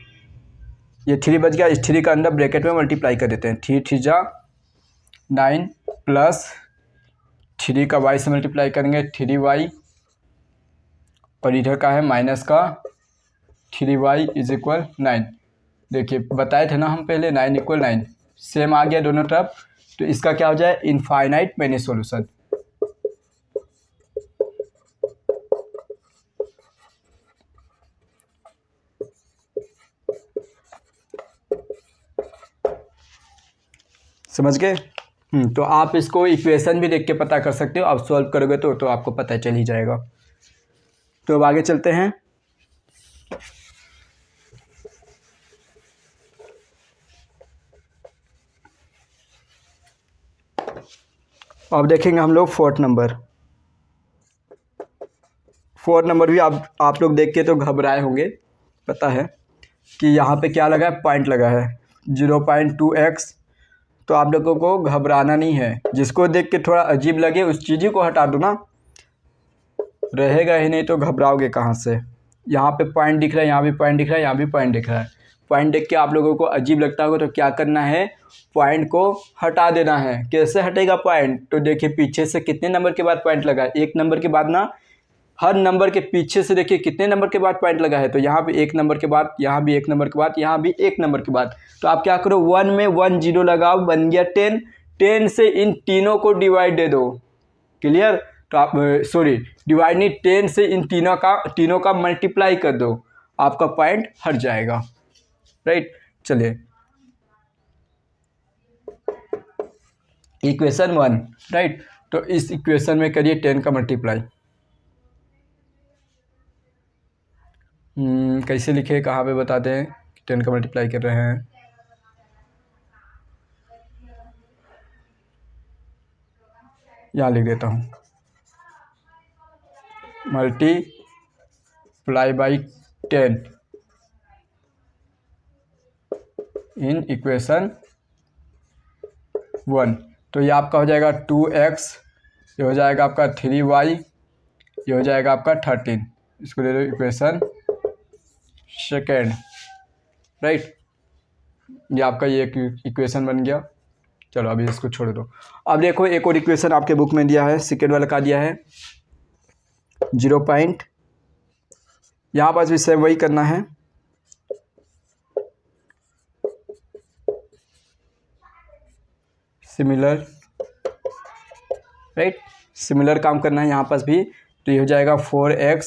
A: ये 3 बच गया, इस 3 का अंदर ब्रैकेट में मल्टीप्लाई कर देते हैं, 3 3 जा 9 प्लस 3 का y से मल्टीप्लाई करेंगे 3y, और इधर का है माइनस का 3y इज इक्वल 9। देखिए बताए थे ना हम पहले 9 इक्वल 9, सेम आ गया दोनों तरफ, तो इसका क्या हो जाए, इनफाइनाइट मैनी सॉल्यूशन। समझ गए। तो आप इसको इक्वेशन भी देख के पता कर सकते हो, आप सॉल्व करोगे तो आपको पता चल ही जाएगा। तो अब आगे चलते हैं। अब देखेंगे हम लोग फोर्थ नंबर। फोर्थ नंबर भी आप लोग देख के तो घबराए होंगे, पता है कि यहाँ पे क्या लगा है, पॉइंट लगा है 0.2x। तो आप लोगों को घबराना नहीं है, जिसको देख के थोड़ा अजीब लगे उस चीज़ को हटा दो ना, रहेगा ही नहीं तो घबराओगे कहाँ से। यहाँ पे पॉइंट दिख रहा है, यहाँ भी पॉइंट दिख रहा है, यहाँ भी पॉइंट दिख रहा है। पॉइंट देख के आप लोगों को अजीब लगता होगा, तो क्या करना है, पॉइंट को हटा देना है। कैसे हटेगा पॉइंट, तो देखिए पीछे से कितने नंबर के बाद पॉइंट लगा है, 1 नंबर के बाद ना, हर नंबर के पीछे से देखिए कितने नंबर के बाद पॉइंट लगा है। तो यहाँ पे 1 नंबर के बाद, यहाँ भी 1 नंबर के बाद, यहाँ भी 1 नंबर के बाद। तो आप क्या करो, 1 में 1 0 लगाओ, बन गया 10, 10 से इन तीनों को डिवाइड दे दो। क्लियर, तो आप सॉरी डिवाइड नहीं, 10 से इन तीनों का मल्टीप्लाई कर दो, आपका पॉइंट हट जाएगा, राइट। चलिए इक्वेशन 1, राइट। तो इस इक्वेशन में करिए 10 का मल्टीप्लाई। कैसे लिखे, कहाँ पे बताते हैं 10 का मल्टीप्लाई कर रहे हैं। यहाँ लिख देता हूँ, मल्टीप्लाई बाई 10 इन इक्वेशन 1। तो ये आपका हो जाएगा 2x, ये हो जाएगा आपका 3y, ये हो जाएगा आपका 13। इसको ले लो इक्वेशन सेकेंड, राइट। ये आपका ये इक्वेशन बन गया। चलो अभी इसको छोड़ दो। अब देखो एक और इक्वेशन आपके बुक में दिया है, सेकेंड वाला का दिया है 0 पॉइंट, यहाँ पास भी सेम वही करना है। सिमिलर, राइट, सिमिलर काम करना है यहाँ पास भी। तो ये हो जाएगा 4x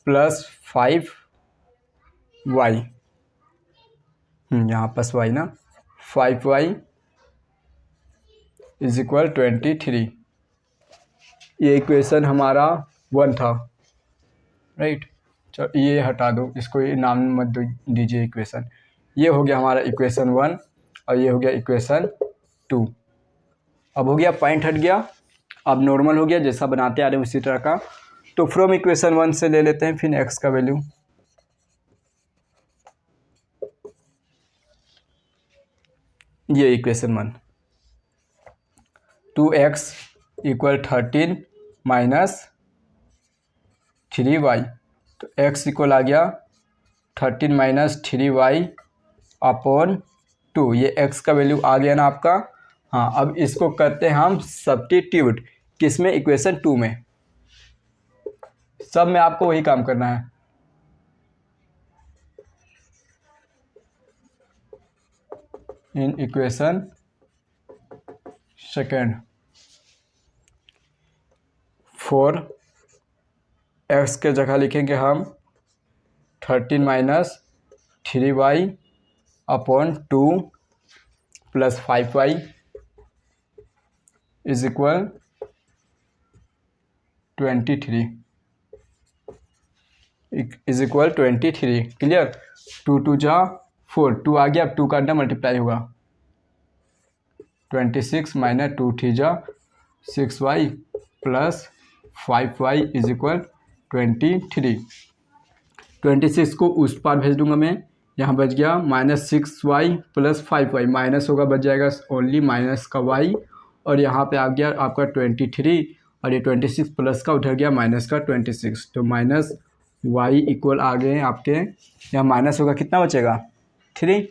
A: प्लस 5y, यहाँ पास y ना, 5y इज इक्वल 23। ये इक्वेशन हमारा 1 था, राइट। चलो ये हटा दो, इसको ये नाम मत दीजिए इक्वेशन। ये हो गया हमारा इक्वेशन 1 और ये हो गया इक्वेशन 2। अब हो गया, पॉइंट हट गया, अब नॉर्मल हो गया, जैसा बनाते आ रहे हैं उसी तरह का। तो फ्रॉम इक्वेशन 1 से ले लेते हैं फिर x का वैल्यू। ये equation 1, 2x equal 13 minus 3y। तो x इक्वल आ गया 13 माइनस 3y अपॉन 2। ये x का वैल्यू आ गया ना आपका। हाँ, अब इसको करते हैं हम सब्स्टिट्यूट, किसमें, इक्वेशन 2 में। सब में आपको वही काम करना है। इन इक्वेशन सेकेंड, 4x के जगह लिखेंगे हम 13 minus 3y upon 2 plus 5y is equal 23, is equal 23। Clear. 2 2 जा 4, 2 आ गया, अब 2 का अंडर मल्टीप्लाई होगा, 26 माइनस 2 3 जा 6y plus 5y is equal 23। 26 को उस पार भेज दूंगा मैं, यहाँ बच गया minus 6y plus 5y, minus होगा, बच जाएगा ओनली माइनस का y, और यहाँ पे आ गया आपका 23, और ये 26 प्लस का उधर गया माइनस का 26। तो माइनस y इक्वल आ गए आपके, यहाँ माइनस होगा, कितना बचेगा 3,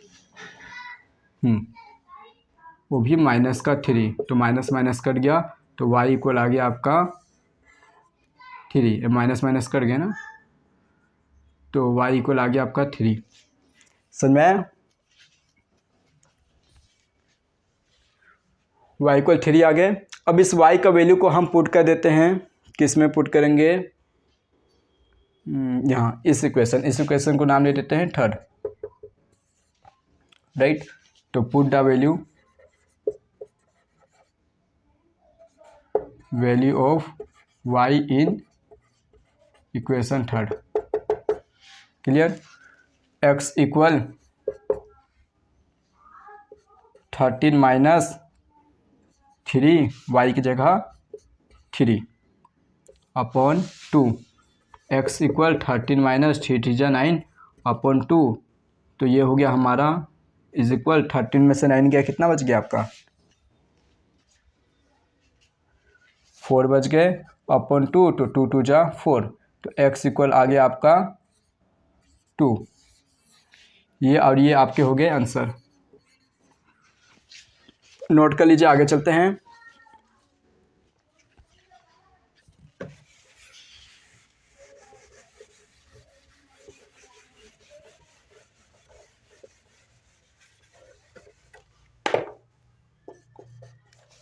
A: वो भी माइनस का 3, तो माइनस माइनस कट गया, तो y इक्वल आ गया आपका 3, माइनस माइनस कट गया ना, तो y इक्वल आ गया आपका 3। समझ में, y इक्वल 3 आ गए। अब इस y का वैल्यू को हम पुट कर देते हैं, किस में पुट करेंगे, यहाँ इस इक्वेशन को नाम दे देते हैं थर्ड, राइट। तो put the value of y in equation third. Clear. x equal 13 minus 3, y की जगह 3 अपॉन 2, x इक्वल 13 माइनस 3 3 जा 9 अपॉन 2। तो ये हो गया हमारा इज इक्वल 13 में से 9 गया, कितना बच गया आपका 4 बच गए, अपॉन 2, तो 2 2 जा 4, तो x इक्वल आ गया आपका 2। ये और ये आपके हो गए आंसर। नोट कर लीजिए, आगे चलते हैं।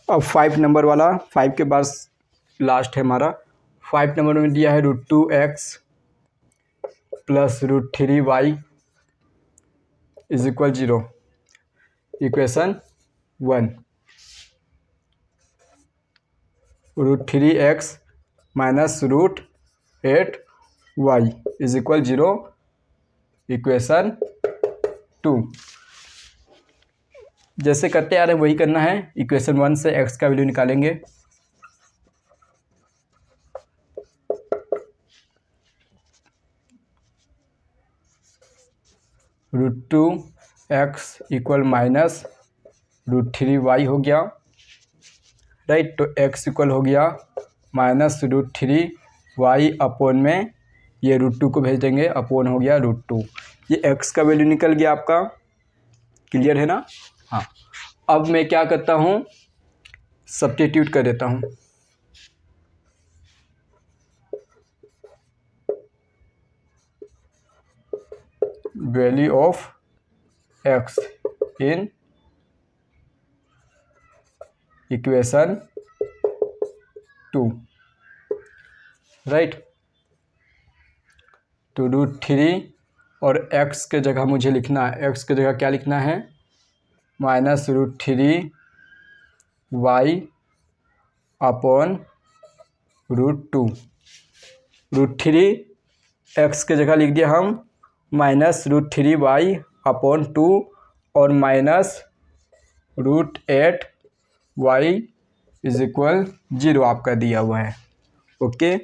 A: अब 5 नंबर वाला, 5 के बाद लास्ट है हमारा। 5 नंबर में दिया है √2x plus √3y is equal 0। Equation 1, √3x minus √8y is equal 0। Equation 2, जैसे करते आ रहे हैं वही करना है। इक्वेशन 1 से x का वैल्यू निकालेंगे, √2x इक्वल माइनस √3y हो गया, राइट। तो x इक्वल हो गया माइनस √3y अपॉन में ये √2 को भेज देंगे, अपॉन हो गया √2। ये x का वैल्यू निकल गया आपका, क्लियर है ना। हाँ, अब मैं क्या करता हूँ, सब्स्टिट्यूट कर देता हूँ। Value of x in equation 2, right. तो √3 और x के जगह मुझे लिखना है, x के जगह क्या लिखना है, -√3y अपॉन √2। √3 x के जगह लिख दिया हम -√3y अपॉन 2 और -√8y इज इक्वल 0 आपका दिया हुआ है। ओके,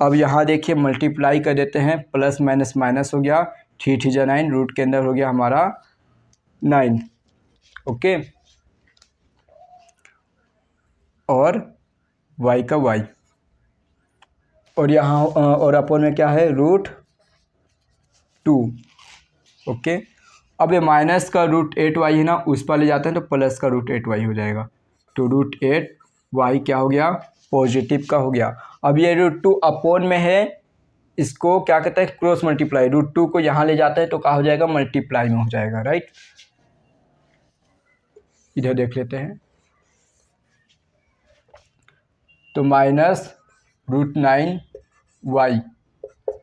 A: अब यहाँ देखिए मल्टीप्लाई कर देते हैं, प्लस माइनस माइनस हो गया, 3 3 जा 9, रूट के अंदर हो गया हमारा 9। ओके, और y का y, और यहाँ और अपॉन में क्या है, √2। ओके, अब ये माइनस का √8y है ना, उस पर ले जाते हैं तो प्लस का √8y हो जाएगा। तो √8y क्या हो गया, पॉजिटिव का हो गया। अब ये √2 अपॉन में है, इसको क्या कहते हैं, क्रॉस मल्टीप्लाई। √2 को यहाँ ले जाते हैं तो क्या हो जाएगा, मल्टीप्लाई में हो जाएगा, राइट। इधर देख लेते हैं, तो -√9y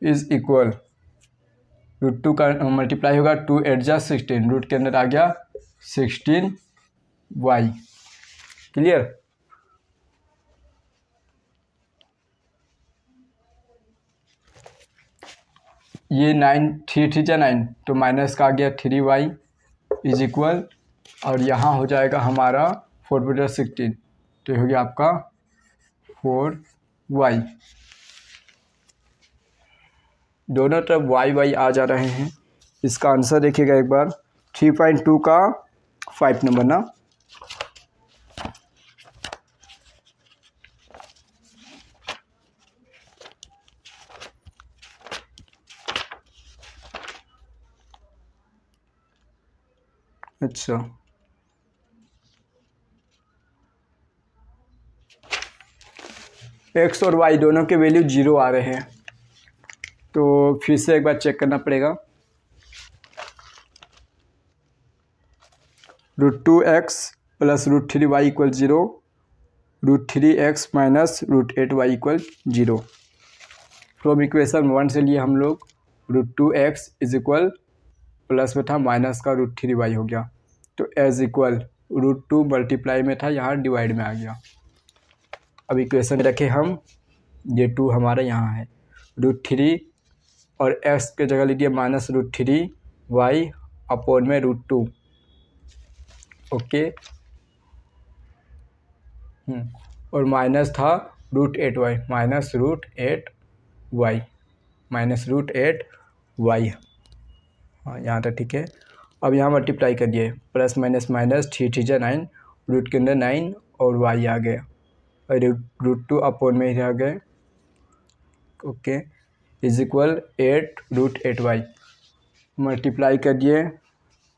A: इज इक्वल, √2 का मल्टीप्लाई होगा, 2 8 जा 16, रूट के अंदर आ गया 16y। क्लियर। ये 9 3 3 जा 9, तो माइनस का आ गया 3y इज इक्वल, और यहाँ हो जाएगा हमारा 4/16, तो हो गया आपका 4y। दोनों तरफ y आ जा रहे हैं। इसका आंसर देखिएगा एक बार, 3.2 का 5 नंबर ना। अच्छा, x और y दोनों के वैल्यू 0 आ रहे हैं, तो फिर से एक बार चेक करना पड़ेगा। √2x plus √3y equal 0, √3x minus √8y equal 0। From equation 1 से लिए हम लोग √2x इज इक्वल, प्लस में था, माइनस का √3y हो गया, तो एज इक्वल √2 मल्टीप्लाई में था, यहाँ डिवाइड में आ गया। अब इक्वेशन रखे हम, ये 2 हमारा यहाँ है, √3 और x के जगह लीजिए -√3y अपॉन में √2। ओके, और माइनस था √8y, -√8y। हाँ, यहाँ तक ठीक है। अब यहाँ मल्टीप्लाई कर दिए, प्लस माइनस माइनस, 3 3 जा 9, रूट के अंदर 9 और y आ गया, और √2 अपॉन में ही आ गए। Okay, is equal 8√8y, multiply कर दिए,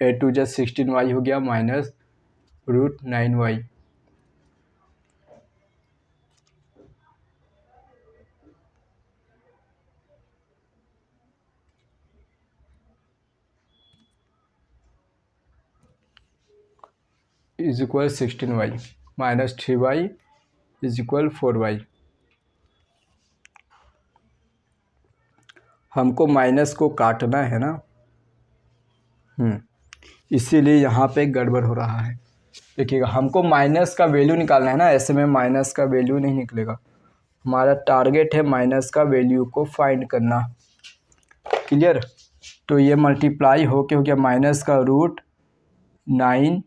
A: 8 2 जा 16y हो गया, minus √9y। Is equal 16y minus 3y is equal 4y। हमको माइनस को काटना है ना, इसीलिए यहाँ पे गड़बड़ हो रहा है। देखिएगा, हमको माइनस का वैल्यू निकालना है ना, ऐसे में माइनस का वैल्यू नहीं निकलेगा। हमारा टारगेट है माइनस का वैल्यू को फाइंड करना। क्लियर। तो ये मल्टीप्लाई होके हो गया माइनस का √9y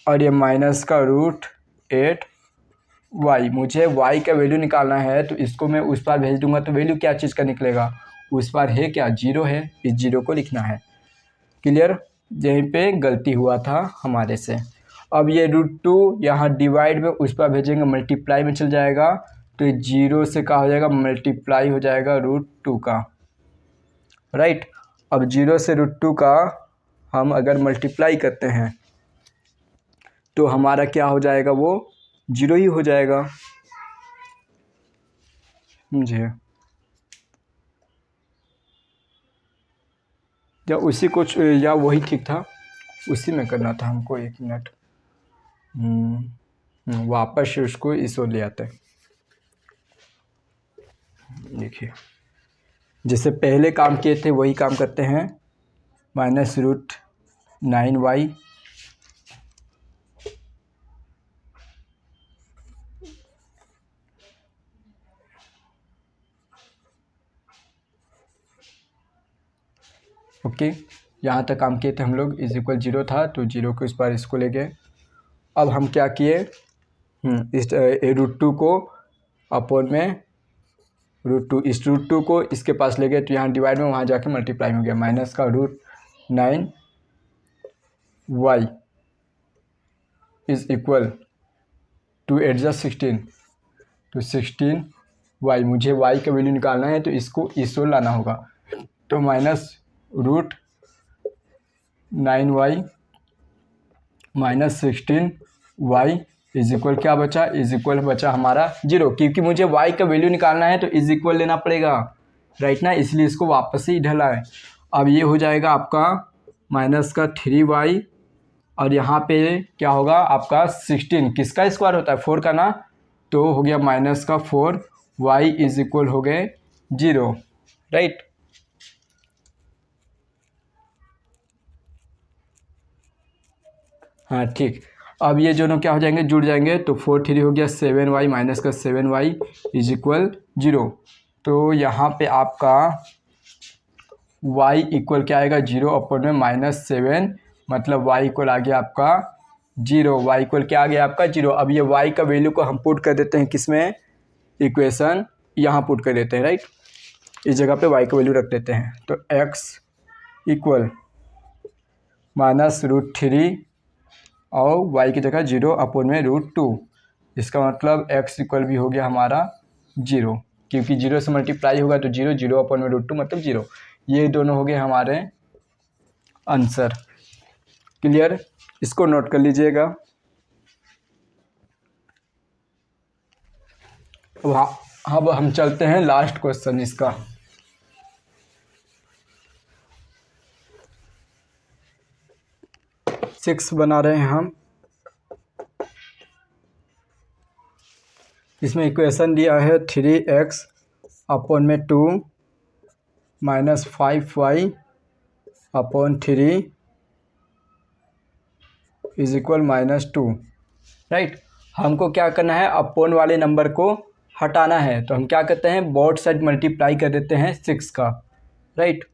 A: और ये माइनस का √8y। मुझे y का वैल्यू निकालना है, तो इसको मैं उस पार भेज दूंगा, तो वैल्यू क्या चीज़ का निकलेगा, उस पार है क्या, 0 है, इस 0 को लिखना है। क्लियर। यहीं पे गलती हुआ था हमारे से। अब ये √2 यहाँ डिवाइड में उस पर भेजेंगे, मल्टीप्लाई में चल जाएगा, तो 0 से क्या हो जाएगा, मल्टीप्लाई हो जाएगा √2 का, राइट। अब 0 से √2 का हम अगर मल्टीप्लाई करते हैं तो हमारा क्या हो जाएगा, वो 0 ही हो जाएगा, समझे। या उसी कुछ या वही ठीक था, उसी में करना था हमको। 1 मिनट, वापस उसको इस ओर ले आते हैं। देखिए जैसे पहले काम किए थे वही काम करते हैं। -√9y ओके, यहाँ तक काम किए थे हम लोग। = 0 था तो 0 को इस बार इसको ले गए। अब हम क्या किए, इस √2 को अपॉन में √2, इस √2 को इसके पास ले गए तो यहाँ डिवाइड में, वहाँ जाके मल्टीप्लाई हो गया। माइनस का √9y = 8 + 16, तो 16y। मुझे y का वैल्यू निकालना है तो इसको इस ओर लाना होगा, तो -√9y -16y क्या बचा, बचा हमारा 0, क्योंकि मुझे y का वैल्यू निकालना है तो इक्वल लेना पड़ेगा, राइट ना, इसलिए इसको वापस ही ढला है। अब ये हो जाएगा आपका -3y, और यहाँ पे क्या होगा आपका 16, किसका स्क्वायर होता है, 4 का ना, तो हो गया -4y हो गए 0, राइट। हाँ ठीक। अब ये दोनों क्या हो जाएंगे, जुड़ जाएंगे, तो 4 3 हो गया 7y -7y = 0। तो यहाँ पे आपका y इक्वल क्या आएगा, 0 अपॉन में -7, मतलब y इक्वल आ गया आपका 0। y इक्वल क्या आ गया आपका 0। अब ये y का वैल्यू को हम पुट कर देते हैं किसमें, इक्वेशन यहाँ पुट कर देते हैं, राइट। इस जगह पे y का वैल्यू रख देते हैं, तो x इक्वल -√3 और y की जगह 0 अपॉन में √2। इसका मतलब x इक्वल भी हो गया हमारा 0, क्योंकि 0 से मल्टीप्लाई होगा तो 0, 0 अपॉन में √2 मतलब 0। ये दोनों हो गए हमारे आंसर। क्लियर, इसको नोट कर लीजिएगा। अब हम चलते हैं लास्ट क्वेश्चन इसका। सिक्स बना रहे हैं हम। इसमें इक्वेशन दिया है 3x अपॉन में 2 -5y अपॉन 3 = -2, राइट। हमको क्या करना है, अपॉन वाले नंबर को हटाना है, तो हम क्या करते हैं, बोथ साइड मल्टीप्लाई कर देते हैं 6 का, राइट।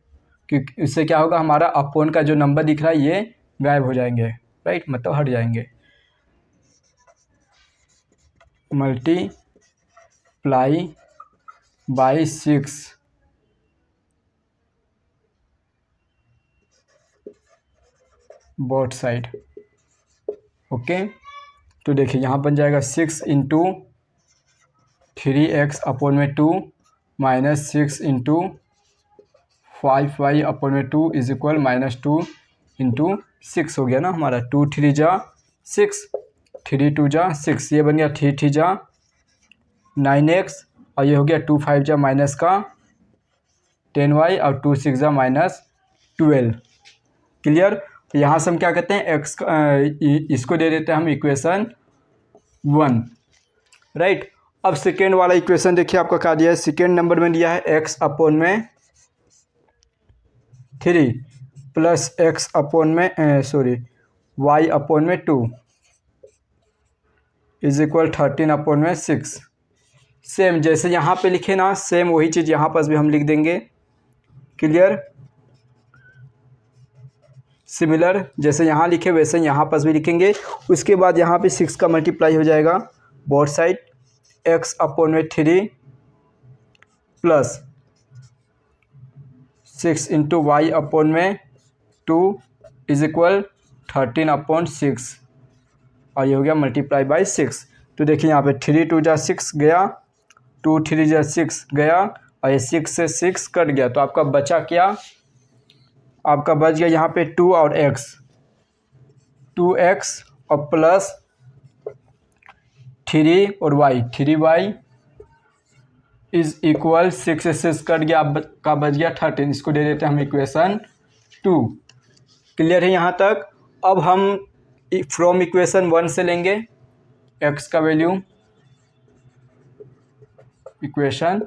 A: क्योंकि इससे क्या होगा, हमारा अपॉन का जो नंबर दिख रहा है ये गायब हो जाएंगे, राइट, मतलब हट जाएंगे। Multiply by 6 both side, okay. तो देखिए यहाँ बन जाएगा 6 × 3x अपॉन में 2 -6 × 5y अपॉन में 2 = -2 × 6 हो गया ना हमारा। 2 3 जा 6, 3 2 जा 6, ये बन गया 3 3 जा 9x, और ये हो गया 2 5 जा -10y, और 2 6 जा -12। क्लियर। तो यहाँ से हम क्या करते हैं, x इसको दे देते हैं हम इक्वेशन 1, राइट। अब सेकेंड वाला इक्वेशन देखिए आपका क्या दिया है, सेकेंड नंबर में दिया है x अपॉन में 3 प्लस x अपॉन में y अपॉन में 2 = 13 अपॉन में 6। सेम जैसे यहाँ पे लिखे ना, सेम वही चीज़ यहाँ पर भी हम लिख देंगे। क्लियर, सिमिलर, जैसे यहाँ लिखे वैसे यहाँ पर भी लिखेंगे। उसके बाद यहाँ पे 6 का मल्टीप्लाई हो जाएगा बोथ साइड, x अपॉन में 3 प्लस 6 × y अपॉन में 2 = 13 अपॉन 6, और ये हो गया मल्टीप्लाई बाई 6। तो देखिए यहाँ पे 3 2 जा 6 गया, 2 3 जा 6 गया और ये 6 से 6 कट गया, तो आपका बचा क्या, आपका बच गया यहाँ पे 2 और x, 2x और प्लस 3 और y, 3y इज इक्वल 6 से 6 कट गया, आपका बच गया 13। इसको दे देते हैं हम इक्वेशन 2। क्लियर है यहाँ तक। अब हम फ्रॉम इक्वेशन 1 से लेंगे x का वैल्यू, इक्वेशन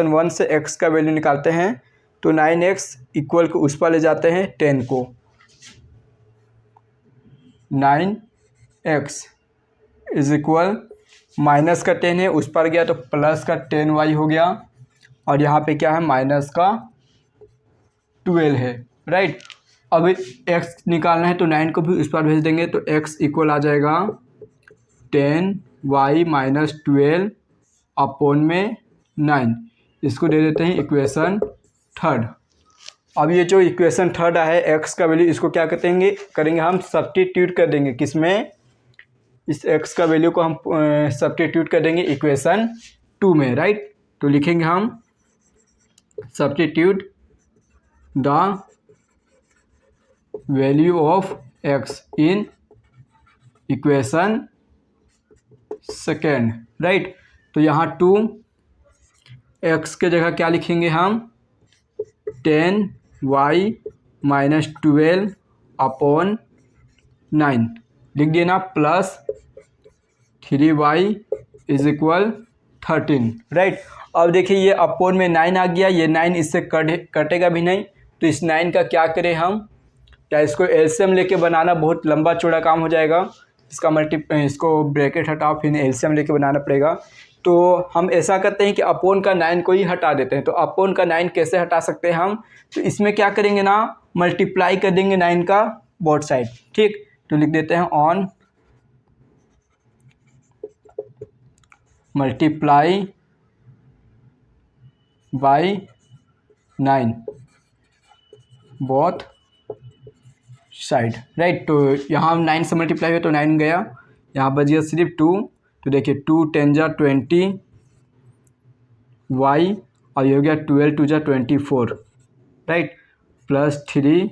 A: 1 से x का वैल्यू निकालते हैं, तो 9x इक्वल को उस पर ले जाते हैं 10 को, 9x इज इक्वल माइनस का 10 है उस पर गया तो प्लस का 10y हो गया, और यहाँ पे क्या है माइनस का 12 है, राइट। अब x निकालना है तो 9 को भी उस पर भेज देंगे, तो x इक्वल आ जाएगा 10y माइनस 12 अपॉन में 9। इसको दे देते हैं इक्वेशन 3। अब ये जो इक्वेशन 3 है x का वैल्यू, इसको क्या करेंगे हम सब्स्टिट्यूट कर देंगे, किसमें, इस x का वैल्यू को हम सब्स्टिट्यूट कर देंगे इक्वेशन 2 में, राइट। तो लिखेंगे हम substitute the value of x in equation 2, right. तो यहाँ 2x के जगह क्या लिखेंगे हम, 10y माइनस 12 अपॉन 9 लिख दिए ना, plus 3y is equal 13, right. अब देखिए ये अपोन में 9 आ गया, ये 9 इससे कटेगा भी नहीं, तो इस 9 का क्या करें हम, क्या इसको एलसीएम लेके बनाना बहुत लंबा चौड़ा काम हो जाएगा, इसको ब्रैकेट हटाओ फिर एलसीएम लेके बनाना पड़ेगा। तो हम ऐसा करते हैं कि अपोन का 9 को ही हटा देते हैं। तो अपोन का 9 कैसे हटा सकते हैं हम, तो इसमें क्या करेंगे ना, मल्टीप्लाई कर देंगे 9 का बोथ साइड, ठीक। तो लिख देते हैं on multiply by 9 both side, right. तो यहाँ 9 से मल्टीप्लाई हुआ तो 9 गया, यहाँ बच गया सिर्फ 2। तो देखिए 2 10 जा 20 y और ये हो गया 12 2 जा 24, right, plus 3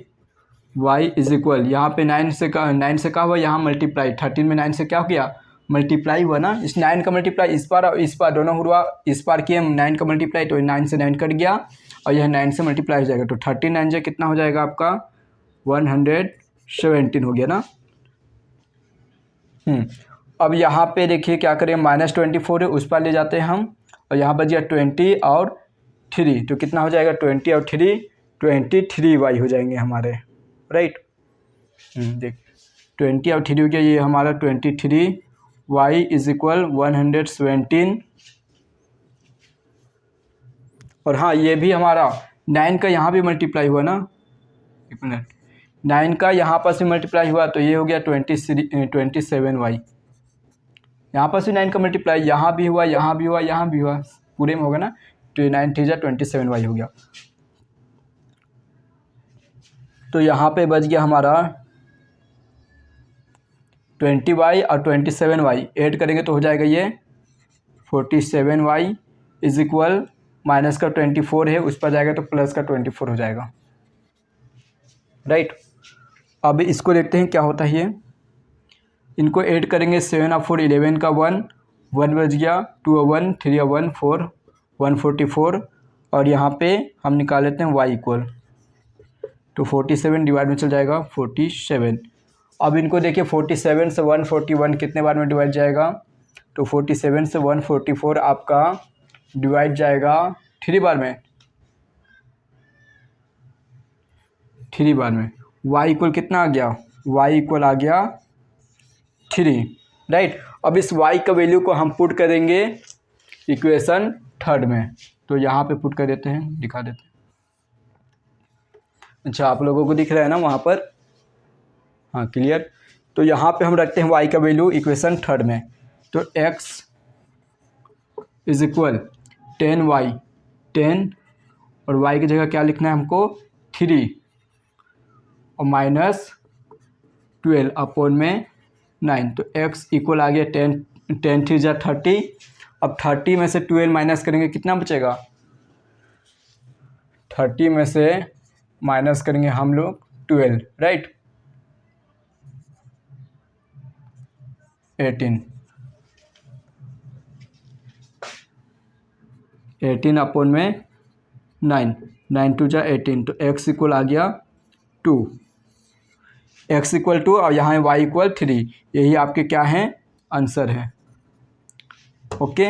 A: y is equal, यहाँ पे 9 से क्या हुआ, यहाँ मल्टीप्लाई 13 में 9 से क्या हो गया मल्टीप्लाई हुआ ना, इस 9 का मल्टीप्लाई इस पार और इस पार दोनों हुआ, इस पार किए 9 का मल्टीप्लाई तो 9 से 9 कट गया और यह 9 से मल्टीप्लाई हो जाएगा, तो 13 9 जा कितना हो जाएगा आपका 117 हो गया ना। अब यहाँ पे देखिए क्या करें, -24 है उस पर ले जाते हैं हम, और यहाँ बच गया 20 और 3, तो कितना हो जाएगा 20 और 3 23y हो जाएंगे हमारे, राइट। देख 20 और 3 हो गया, ये हमारा 23y इज इक्वल 117। और हाँ ये भी हमारा 9 का यहाँ भी मल्टीप्लाई हुआ ना, 9 का यहाँ पर से मल्टीप्लाई हुआ तो ये हो गया 27y, यहाँ पर से 9 का मल्टीप्लाई यहाँ भी हुआ, यहाँ भी हुआ, यहाँ भी हुआ, पूरे में होगा ना, तो 9 3 जा 27y हो गया। तो यहाँ पे बच गया हमारा 20y और 27y ऐड करेंगे तो हो जाएगा ये 47y इज इक्वल, माइनस का 24 है उस पर जाएगा तो प्लस का 24 हो जाएगा, राइट। अब इसको देखते हैं क्या होता है, ये इनको ऐड करेंगे 7 और 4 11 का 1 बच गया, 2 और 1 3 और 1 4 144, और यहाँ पे हम निकाल लेते हैं y इक्वल, तो 47 डिवाइड में चल जाएगा 47। अब इनको देखिए 47 से 141 कितने बार में डिवाइड जाएगा, तो 47 से 144 आपका डिवाइड जाएगा 3 बार में, 3 बार में। y इक्वल कितना आ गया, y इक्वल आ गया 3, राइट। अब इस y का वैल्यू को हम पुट करेंगे इक्वेशन 3 में, तो यहाँ पे पुट कर देते हैं, दिखा देते हैं। अच्छा आप लोगों को दिख रहा है ना वहाँ पर, हाँ क्लियर। तो यहाँ पे हम रखते हैं y का वैल्यू इक्वेशन 3 में, तो x इज इक्वल 10y 10 और y की जगह क्या लिखना है हमको 3 और माइनस 12 अपॉन में 9, तो x इक्वल आ गया 10 3 जा 30 अब 30 में से 12 माइनस करेंगे कितना बचेगा, 30 में से माइनस करेंगे हम लोग 12, राइट, 18 अपॉन में 9, 9 टू जा 18, तो x इक्वल आ गया 2, x इक्वल 2 और यहाँ y इक्वल 3, यही आपके क्या हैं आंसर है। ओके।